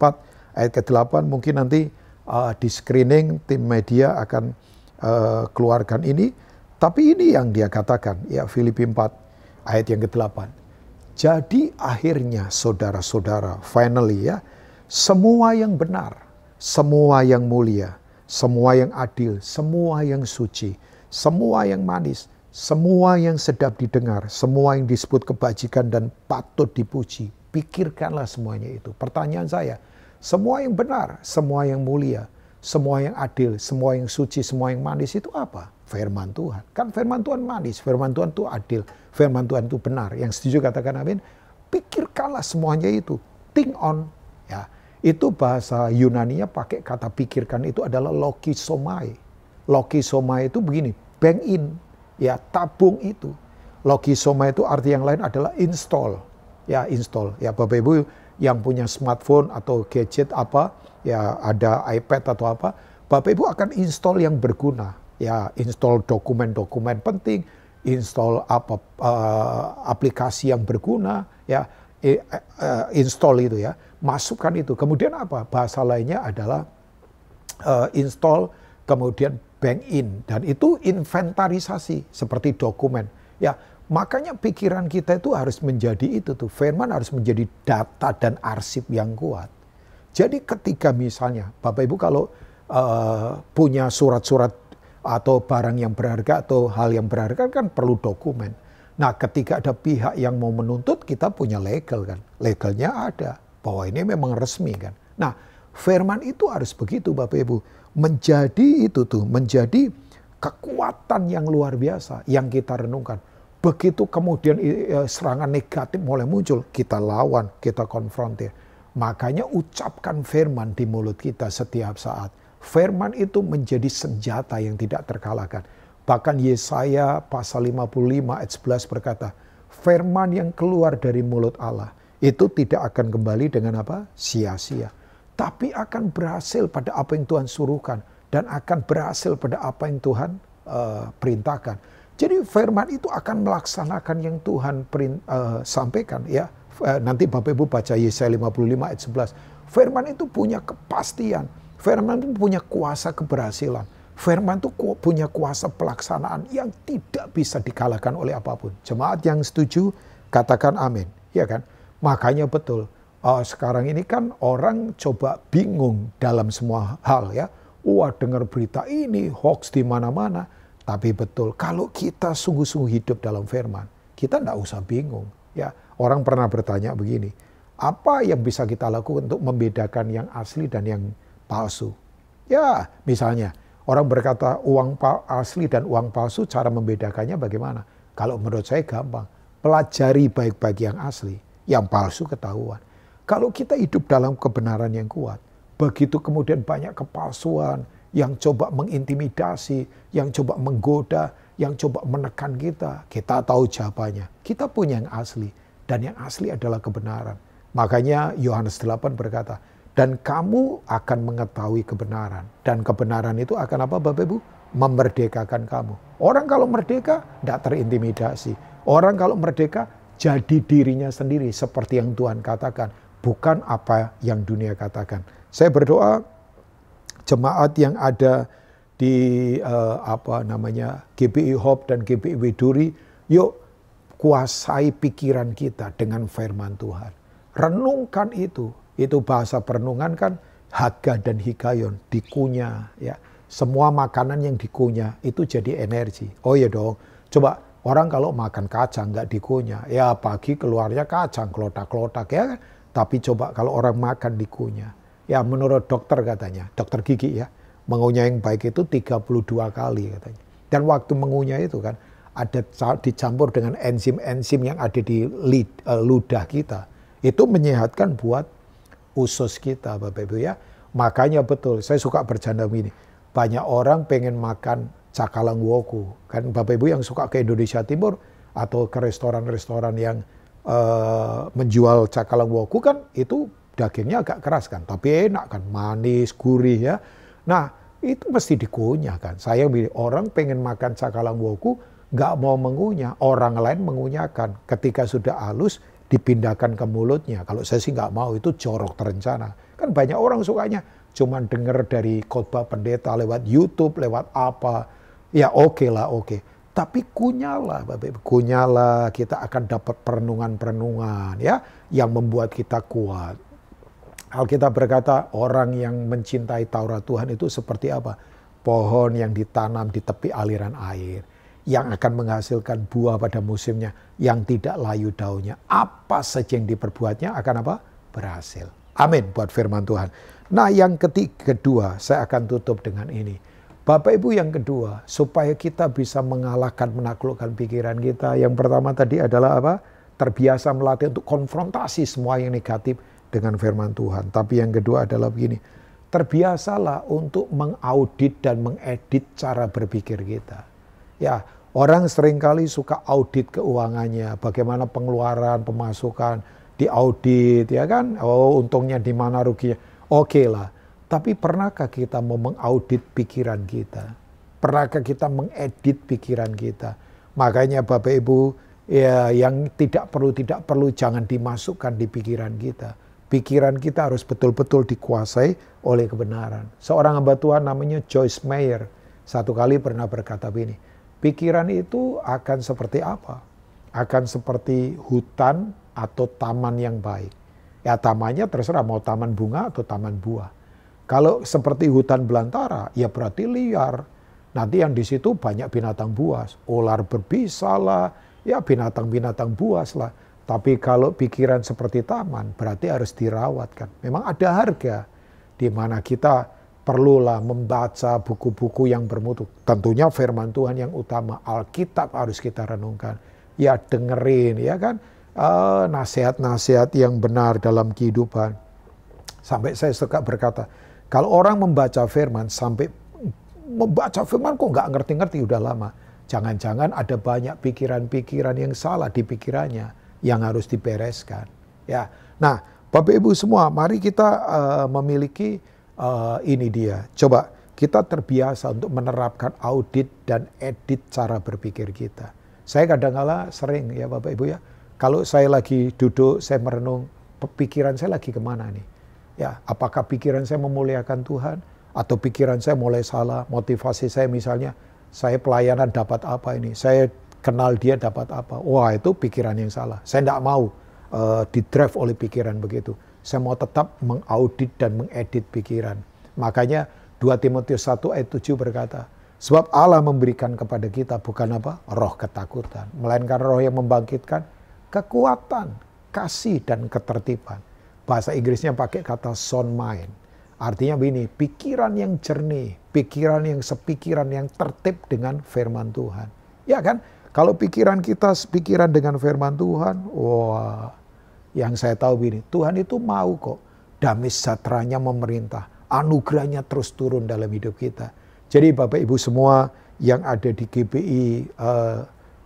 ayat ke-8. Mungkin nanti di screening tim media akan keluarkan ini. Tapi ini yang dia katakan, ya Filipi 4 ayat yang ke-8. Jadi akhirnya saudara-saudara, finally ya, semua yang benar, semua yang mulia, semua yang adil, semua yang suci, semua yang manis, semua yang sedap didengar, semua yang disebut kebajikan dan patut dipuji. Pikirkanlah semuanya itu. Pertanyaan saya, semua yang benar, semua yang mulia, semua yang adil, semua yang suci, semua yang manis itu apa? Firman Tuhan. Kan firman Tuhan manis, firman Tuhan itu adil, firman Tuhan itu benar. Yang setuju katakan amin. Pikirkanlah semuanya itu. Think on. Ya, itu bahasa Yunaninya pakai kata pikirkan itu adalah lokisomai. Lokisomai itu begini, bank in. Ya, tabung itu. Lokisomai itu arti yang lain adalah install. Ya, install. Ya, Bapak Ibu yang punya smartphone atau gadget apa, ya ada iPad atau apa, Bapak Ibu akan install yang berguna. Ya, install dokumen-dokumen penting, install aplikasi yang berguna, ya, install itu ya, masukkan itu. Kemudian apa? Bahasa lainnya adalah install, kemudian bank in, dan itu inventarisasi seperti dokumen. Ya, makanya pikiran kita itu harus menjadi itu tuh, firman harus menjadi data dan arsip yang kuat. Jadi ketika misalnya Bapak Ibu kalau punya surat-surat atau barang yang berharga atau hal yang berharga kan perlu dokumen. Nah ketika ada pihak yang mau menuntut, kita punya legal kan. Legalnya ada, bahwa ini memang resmi kan. Nah firman itu harus begitu Bapak Ibu. Menjadi itu tuh, menjadi kekuatan yang luar biasa yang kita renungkan. Begitu kemudian serangan negatif mulai muncul, kita lawan, kita konfrontir. Makanya ucapkan firman di mulut kita setiap saat. Firman itu menjadi senjata yang tidak terkalahkan. Bahkan Yesaya pasal 55 ayat 11 berkata, firman yang keluar dari mulut Allah itu tidak akan kembali dengan apa? Sia-sia. Tapi akan berhasil pada apa yang Tuhan suruhkan. Dan akan berhasil pada apa yang Tuhan perintahkan. Jadi firman itu akan melaksanakan yang Tuhan sampaikan. Ya, nanti Bapak Ibu baca Yesaya 55 ayat 11. Firman itu punya kepastian. Firman itu punya kuasa keberhasilan. Firman itu punya kuasa pelaksanaan yang tidak bisa dikalahkan oleh apapun. Jemaat yang setuju, katakan amin. Ya kan? Makanya betul. Sekarang ini kan orang coba bingung dalam semua hal ya. Wah, dengar berita ini, hoax di mana-mana. Tapi betul, kalau kita sungguh-sungguh hidup dalam firman, kita tidak usah bingung. Ya, orang pernah bertanya begini, Apa yang bisa kita lakukan untuk membedakan yang asli dan yang palsu? Ya, misalnya orang berkata uang asli dan uang palsu, cara membedakannya bagaimana? Kalau menurut saya gampang. Pelajari baik-baik yang asli, yang palsu ketahuan. Kalau kita hidup dalam kebenaran yang kuat, begitu kemudian banyak kepalsuan yang coba mengintimidasi, yang coba menggoda, yang coba menekan kita tahu jawabannya. Kita punya yang asli, dan yang asli adalah kebenaran. Makanya Yohanes 8 berkata, dan kamu akan mengetahui kebenaran. Dan kebenaran itu akan apa Bapak Ibu? Memerdekakan kamu. Orang kalau merdeka, tidak terintimidasi. Orang kalau merdeka, jadi dirinya sendiri seperti yang Tuhan katakan. Bukan apa yang dunia katakan. Saya berdoa, jemaat yang ada di GBI Hope dan GBI Widuri, yuk kuasai pikiran kita dengan firman Tuhan. Renungkan itu bahasa perenungan kan Haga dan Hikayon, dikunyah ya. Semua makanan yang dikunyah itu jadi energi. Oh iya dong, coba orang kalau makan kacang nggak dikunyah, ya pagi keluarnya kacang, kelotak-kelotak ya kan. Tapi coba kalau orang makan dikunyah, ya menurut dokter katanya, dokter gigi ya, mengunyah yang baik itu 32 kali katanya. Dan waktu mengunyah itu kan, ada dicampur dengan enzim-enzim yang ada di ludah kita. Itu menyehatkan buat usus kita Bapak Ibu ya. Makanya betul, saya suka bercanda begini. Banyak orang pengen makan cakalang woku. Kan Bapak Ibu yang suka ke Indonesia Timur atau ke restoran-restoran yang menjual cakalang woku kan itu dagingnya agak keras kan. Tapi enak kan, manis, gurih ya. Nah itu mesti dikunyah kan. Saya bilang orang pengen makan cakalang woku nggak mau mengunyah. Orang lain mengunyahkan. Ketika sudah halus dipindahkan ke mulutnya. Kalau saya sih nggak mau, itu jorok terencana. Kan banyak orang sukanya cuman dengar dari khotbah pendeta lewat YouTube, lewat apa. Ya oke lah, oke. Tapi kunyahlah, Bapak Ibu. Kunyahlah, kita akan dapat perenungan-perenungan ya yang membuat kita kuat. Alkitab berkata orang yang mencintai Taurat Tuhan itu seperti apa? Pohon yang ditanam di tepi aliran air. Yang akan menghasilkan buah pada musimnya, yang tidak layu daunnya. Apa saja yang diperbuatnya akan apa? Berhasil. Amin buat firman Tuhan. Nah yang kedua, saya akan tutup dengan ini. Bapak Ibu yang kedua, supaya kita bisa mengalahkan, menaklukkan pikiran kita. Yang pertama tadi adalah apa? Terbiasa melatih untuk konfrontasi semua yang negatif dengan firman Tuhan. Tapi yang kedua adalah begini. Terbiasalah untuk mengaudit dan mengedit cara berpikir kita. Ya, orang seringkali suka audit keuangannya, bagaimana pengeluaran, pemasukan, diaudit ya kan, oh untungnya di mana ruginya, oke lah. Tapi pernahkah kita mau mengaudit pikiran kita? Pernahkah kita mengedit pikiran kita? Makanya Bapak Ibu, ya yang tidak perlu jangan dimasukkan di pikiran kita. Pikiran kita harus betul-betul dikuasai oleh kebenaran. Seorang hamba Tuhan namanya Joyce Meyer satu kali pernah berkata begini, pikiran itu akan seperti apa? Akan seperti hutan atau taman yang baik. Ya tamannya terserah mau taman bunga atau taman buah. Kalau seperti hutan belantara, ya berarti liar. Nanti yang di situ banyak binatang buas. Ular berbisa lah, ya binatang-binatang buas lah. Tapi kalau pikiran seperti taman, berarti harus dirawat kan. Memang ada harga di mana kita perlulah membaca buku-buku yang bermutu. Tentunya firman Tuhan yang utama, Alkitab harus kita renungkan. Ya dengerin ya kan, nasihat-nasihat yang benar dalam kehidupan. Sampai saya suka berkata, kalau orang membaca firman, sampai membaca firman kok nggak ngerti-ngerti udah lama. Jangan-jangan ada banyak pikiran-pikiran yang salah di pikirannya yang harus dibereskan. Ya, nah Bapak Ibu semua, mari kita memiliki ini dia. Coba kita terbiasa untuk menerapkan audit dan edit cara berpikir kita. Saya kadang-kala sering ya Bapak Ibu ya, kalau saya lagi duduk, saya merenung, pikiran saya lagi kemana nih? Ya, apakah pikiran saya memuliakan Tuhan? Atau pikiran saya mulai salah? Motivasi saya misalnya, saya pelayanan dapat apa ini? Saya kenal dia dapat apa? Wah itu pikiran yang salah. Saya tidak mau di-drive oleh pikiran begitu. Saya mau tetap mengaudit dan mengedit pikiran. Makanya 2 Timotius 1 ayat 7 berkata, sebab Allah memberikan kepada kita bukan apa? Roh ketakutan. Melainkan roh yang membangkitkan kekuatan, kasih, dan ketertiban. Bahasa Inggrisnya pakai kata sound mind. Artinya begini, pikiran yang jernih, pikiran yang sepikiran, yang tertib dengan firman Tuhan. Ya kan? Kalau pikiran kita sepikiran dengan firman Tuhan, wah, yang saya tahu begini, Tuhan itu mau kok damai sejahteranya memerintah, anugerahnya terus turun dalam hidup kita. Jadi Bapak Ibu semua yang ada di GBI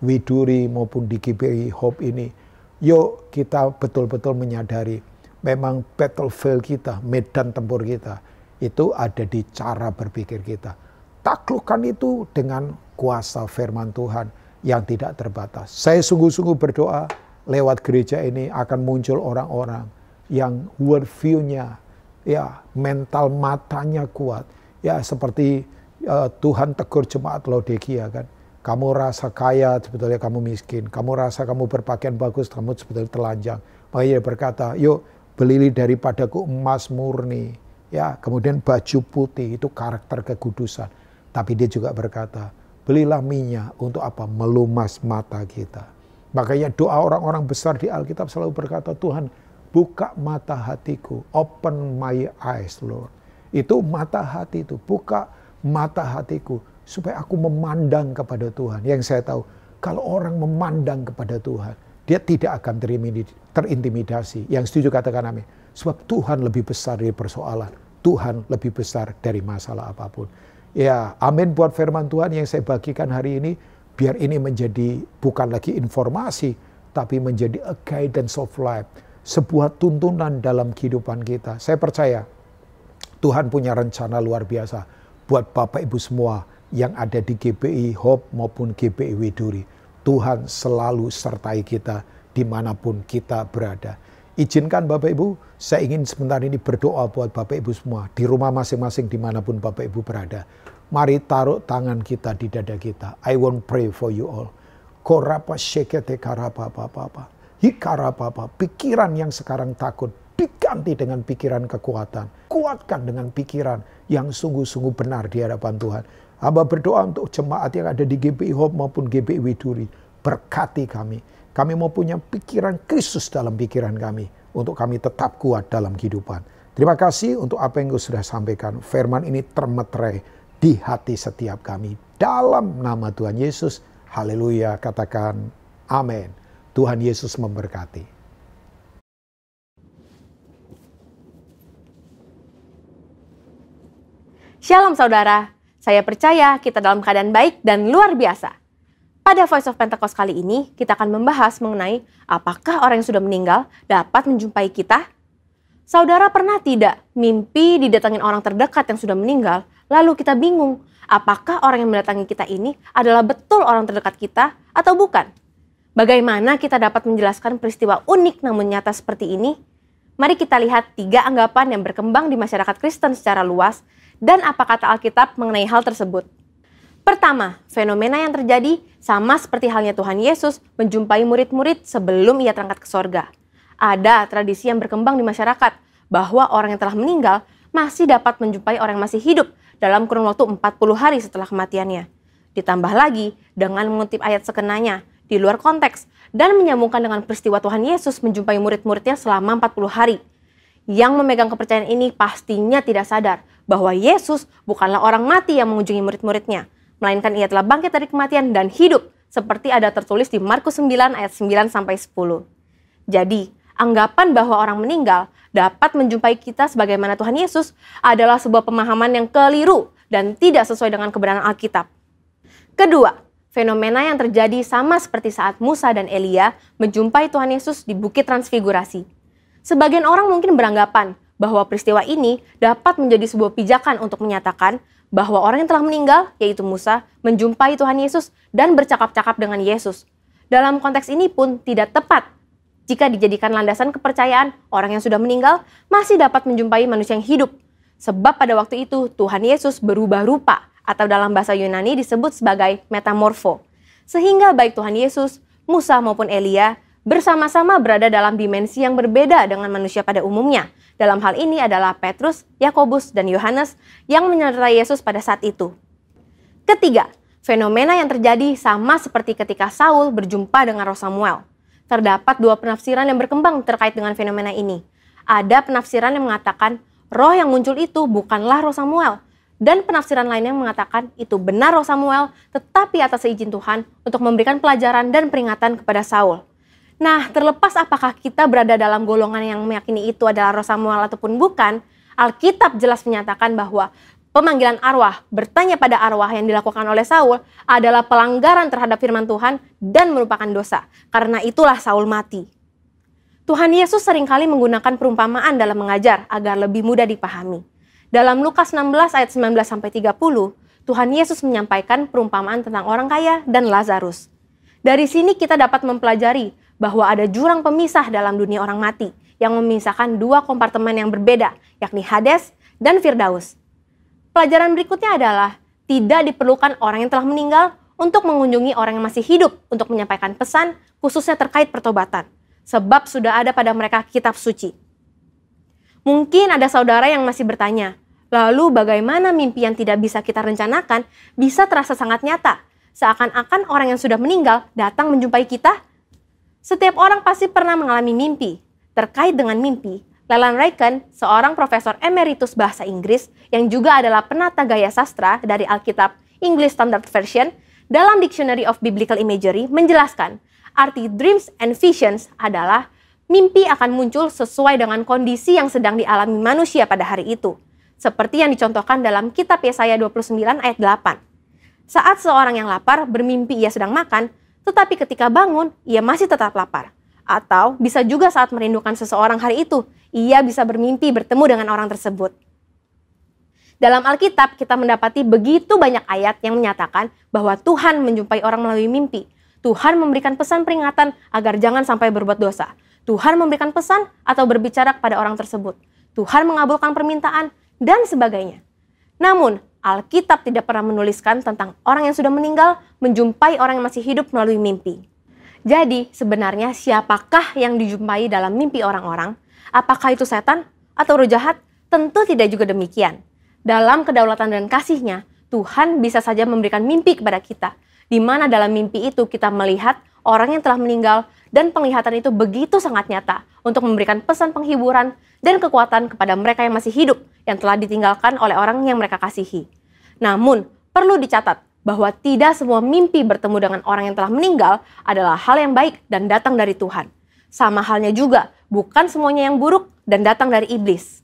Widuri maupun di GBI Hope ini, yuk kita betul-betul menyadari memang battlefield kita, medan tempur kita itu ada di cara berpikir kita. Taklukkan itu dengan kuasa firman Tuhan yang tidak terbatas. Saya sungguh-sungguh berdoa lewat gereja ini akan muncul orang-orang yang worldview-nya, ya, mental matanya kuat. Ya, seperti Tuhan tegur jemaat Laodikia kan. Kamu rasa kaya, sebetulnya kamu miskin. Kamu rasa kamu berpakaian bagus, kamu sebetulnya telanjang. Makanya dia berkata, yuk belilah daripadaku emas murni. Ya, kemudian baju putih, itu karakter kekudusan. Tapi dia juga berkata, belilah minyak untuk apa? Melumas mata kita. Makanya doa orang-orang besar di Alkitab selalu berkata, Tuhan buka mata hatiku, open my eyes Lord. Itu mata hati itu, buka mata hatiku. Supaya aku memandang kepada Tuhan. Yang saya tahu, kalau orang memandang kepada Tuhan, dia tidak akan terintimidasi. Yang setuju katakan amin. Sebab Tuhan lebih besar dari persoalan. Tuhan lebih besar dari masalah apapun. Ya, amin buat firman Tuhan yang saya bagikan hari ini. Biar ini menjadi bukan lagi informasi, tapi menjadi a guidance of life. Sebuah tuntunan dalam kehidupan kita. Saya percaya Tuhan punya rencana luar biasa buat Bapak Ibu semua yang ada di GBI Hope maupun GBI Widuri. Tuhan selalu sertai kita dimanapun kita berada. Izinkan Bapak Ibu, saya ingin sebentar ini berdoa buat Bapak Ibu semua. Di rumah masing-masing dimanapun Bapak Ibu berada. Mari taruh tangan kita di dada kita. I want pray for you all. Korapa shekete karapa papa. Hikarapa. Pikiran yang sekarang takut diganti dengan pikiran kekuatan. Kuatkan dengan pikiran yang sungguh-sungguh benar di hadapan Tuhan. Hamba berdoa untuk jemaat yang ada di GBI Hope maupun GBI Widuri. Berkati kami. Kami mau punya pikiran Kristus dalam pikiran kami. Untuk kami tetap kuat dalam kehidupan. Terima kasih untuk apa yang Engkau sudah sampaikan. Firman ini termeterai di hati setiap kami. Dalam nama Tuhan Yesus. Haleluya. Katakan amin. Tuhan Yesus memberkati. Shalom saudara. Saya percaya kita dalam keadaan baik dan luar biasa. Pada Voice of Pentecost kali ini, kita akan membahas mengenai apakah orang yang sudah meninggal dapat menjumpai kita? Saudara pernah tidak mimpi didatangin orang terdekat yang sudah meninggal, lalu kita bingung, apakah orang yang mendatangi kita ini adalah betul orang terdekat kita atau bukan? Bagaimana kita dapat menjelaskan peristiwa unik namun nyata seperti ini? Mari kita lihat 3 anggapan yang berkembang di masyarakat Kristen secara luas, dan apa kata Alkitab mengenai hal tersebut. Pertama, fenomena yang terjadi sama seperti halnya Tuhan Yesus menjumpai murid-murid sebelum ia terangkat ke sorga. Ada tradisi yang berkembang di masyarakat bahwa orang yang telah meninggal masih dapat menjumpai orang yang masih hidup dalam kurun waktu 40 hari setelah kematiannya. Ditambah lagi dengan mengutip ayat sekenanya di luar konteks dan menyambungkan dengan peristiwa Tuhan Yesus menjumpai murid-muridnya selama 40 hari. Yang memegang kepercayaan ini pastinya tidak sadar bahwa Yesus bukanlah orang mati yang mengunjungi murid-muridnya, melainkan ia telah bangkit dari kematian dan hidup, seperti ada tertulis di Markus 9 ayat 9-10. Jadi, anggapan bahwa orang meninggal dapat menjumpai kita sebagaimana Tuhan Yesus adalah sebuah pemahaman yang keliru dan tidak sesuai dengan kebenaran Alkitab. Kedua, fenomena yang terjadi sama seperti saat Musa dan Elia menjumpai Tuhan Yesus di Bukit Transfigurasi. Sebagian orang mungkin beranggapan bahwa peristiwa ini dapat menjadi sebuah pijakan untuk menyatakan bahwa orang yang telah meninggal, yaitu Musa, menjumpai Tuhan Yesus dan bercakap-cakap dengan Yesus. Dalam konteks ini pun tidak tepat jika dijadikan landasan kepercayaan orang yang sudah meninggal masih dapat menjumpai manusia yang hidup. Sebab pada waktu itu Tuhan Yesus berubah rupa atau dalam bahasa Yunani disebut sebagai metamorfo. Sehingga baik Tuhan Yesus, Musa maupun Elia bersama-sama berada dalam dimensi yang berbeda dengan manusia pada umumnya. Dalam hal ini adalah Petrus, Yakobus, dan Yohanes yang menyertai Yesus pada saat itu. Ketiga, fenomena yang terjadi sama seperti ketika Saul berjumpa dengan Roh Samuel. Terdapat 2 penafsiran yang berkembang terkait dengan fenomena ini. Ada penafsiran yang mengatakan roh yang muncul itu bukanlah roh Samuel. Dan penafsiran lain yang mengatakan itu benar roh Samuel, tetapi atas izin Tuhan untuk memberikan pelajaran dan peringatan kepada Saul. Nah, terlepas apakah kita berada dalam golongan yang meyakini itu adalah roh Samuel ataupun bukan, Alkitab jelas menyatakan bahwa pemanggilan arwah, bertanya pada arwah yang dilakukan oleh Saul adalah pelanggaran terhadap firman Tuhan dan merupakan dosa. Karena itulah Saul mati. Tuhan Yesus seringkali menggunakan perumpamaan dalam mengajar agar lebih mudah dipahami. Dalam Lukas 16 ayat 19-30, Tuhan Yesus menyampaikan perumpamaan tentang orang kaya dan Lazarus. Dari sini kita dapat mempelajari bahwa ada jurang pemisah dalam dunia orang mati yang memisahkan dua kompartemen yang berbeda, yakni Hades dan Firdaus. Pelajaran berikutnya adalah tidak diperlukan orang yang telah meninggal untuk mengunjungi orang yang masih hidup untuk menyampaikan pesan khususnya terkait pertobatan, sebab sudah ada pada mereka kitab suci. Mungkin ada saudara yang masih bertanya, lalu bagaimana mimpi yang tidak bisa kita rencanakan bisa terasa sangat nyata, seakan-akan orang yang sudah meninggal datang menjumpai kita? Setiap orang pasti pernah mengalami mimpi. Terkait dengan mimpi, Leland Ryken, seorang profesor emeritus bahasa Inggris yang juga adalah penata gaya sastra dari Alkitab English Standard Version, dalam Dictionary of Biblical Imagery menjelaskan, arti dreams and visions adalah mimpi akan muncul sesuai dengan kondisi yang sedang dialami manusia pada hari itu. Seperti yang dicontohkan dalam kitab Yesaya 29 ayat 8. Saat seorang yang lapar bermimpi ia sedang makan, tetapi ketika bangun ia masih tetap lapar. Atau bisa juga saat merindukan seseorang hari itu, ia bisa bermimpi bertemu dengan orang tersebut. Dalam Alkitab kita mendapati begitu banyak ayat yang menyatakan bahwa Tuhan menjumpai orang melalui mimpi. Tuhan memberikan pesan peringatan agar jangan sampai berbuat dosa. Tuhan memberikan pesan atau berbicara kepada orang tersebut. Tuhan mengabulkan permintaan, dan sebagainya. Namun, Alkitab tidak pernah menuliskan tentang orang yang sudah meninggal menjumpai orang yang masih hidup melalui mimpi. Jadi, sebenarnya siapakah yang dijumpai dalam mimpi orang-orang? Apakah itu setan atau roh jahat? Tentu tidak juga demikian. Dalam kedaulatan dan kasih-Nya, Tuhan bisa saja memberikan mimpi kepada kita, di mana dalam mimpi itu kita melihat orang yang telah meninggal, dan penglihatan itu begitu sangat nyata untuk memberikan pesan penghiburan dan kekuatan kepada mereka yang masih hidup yang telah ditinggalkan oleh orang yang mereka kasihi. Namun, perlu dicatat bahwa tidak semua mimpi bertemu dengan orang yang telah meninggal adalah hal yang baik dan datang dari Tuhan. Sama halnya juga, bukan semuanya yang buruk dan datang dari iblis.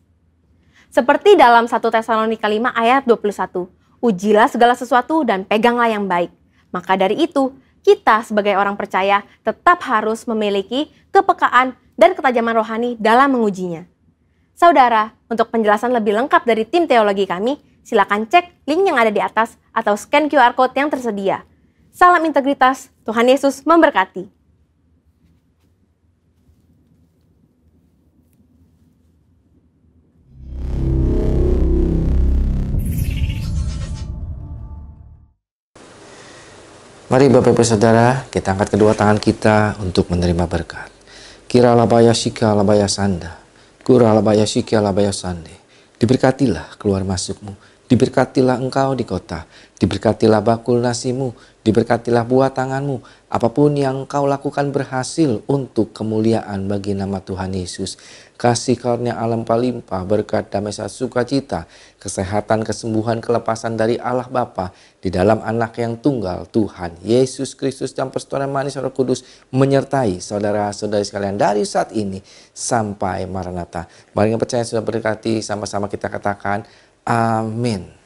Seperti dalam 1 Tesalonika 5 ayat 21, ujilah segala sesuatu dan peganglah yang baik. Maka dari itu, kita sebagai orang percaya tetap harus memiliki kepekaan dan ketajaman rohani dalam mengujinya. Saudara, untuk penjelasan lebih lengkap dari tim teologi kami, silakan cek link yang ada di atas atau scan QR Code yang tersedia. Salam integritas, Tuhan Yesus memberkati. Mari Bapak Ibu Saudara, kita angkat kedua tangan kita untuk menerima berkat. Kira labaya shika labaya sanda, kura labaya shika labaya sande. Diberkatilah keluar masukmu, diberkatilah engkau di kota, diberkatilah bakul nasimu, diberkatilah buah tanganmu. Apapun yang engkau lakukan berhasil untuk kemuliaan bagi nama Tuhan Yesus. Kasih karunia Allah melimpah, berkat damai sukacita, kesehatan, kesembuhan, kelepasan dari Allah Bapa di dalam Anak yang tunggal Tuhan Yesus Kristus dan persekutuan manis Roh Kudus menyertai saudara-saudari sekalian dari saat ini sampai Maranatha. Mari yang percaya sudah berkati, sama-sama kita katakan amin.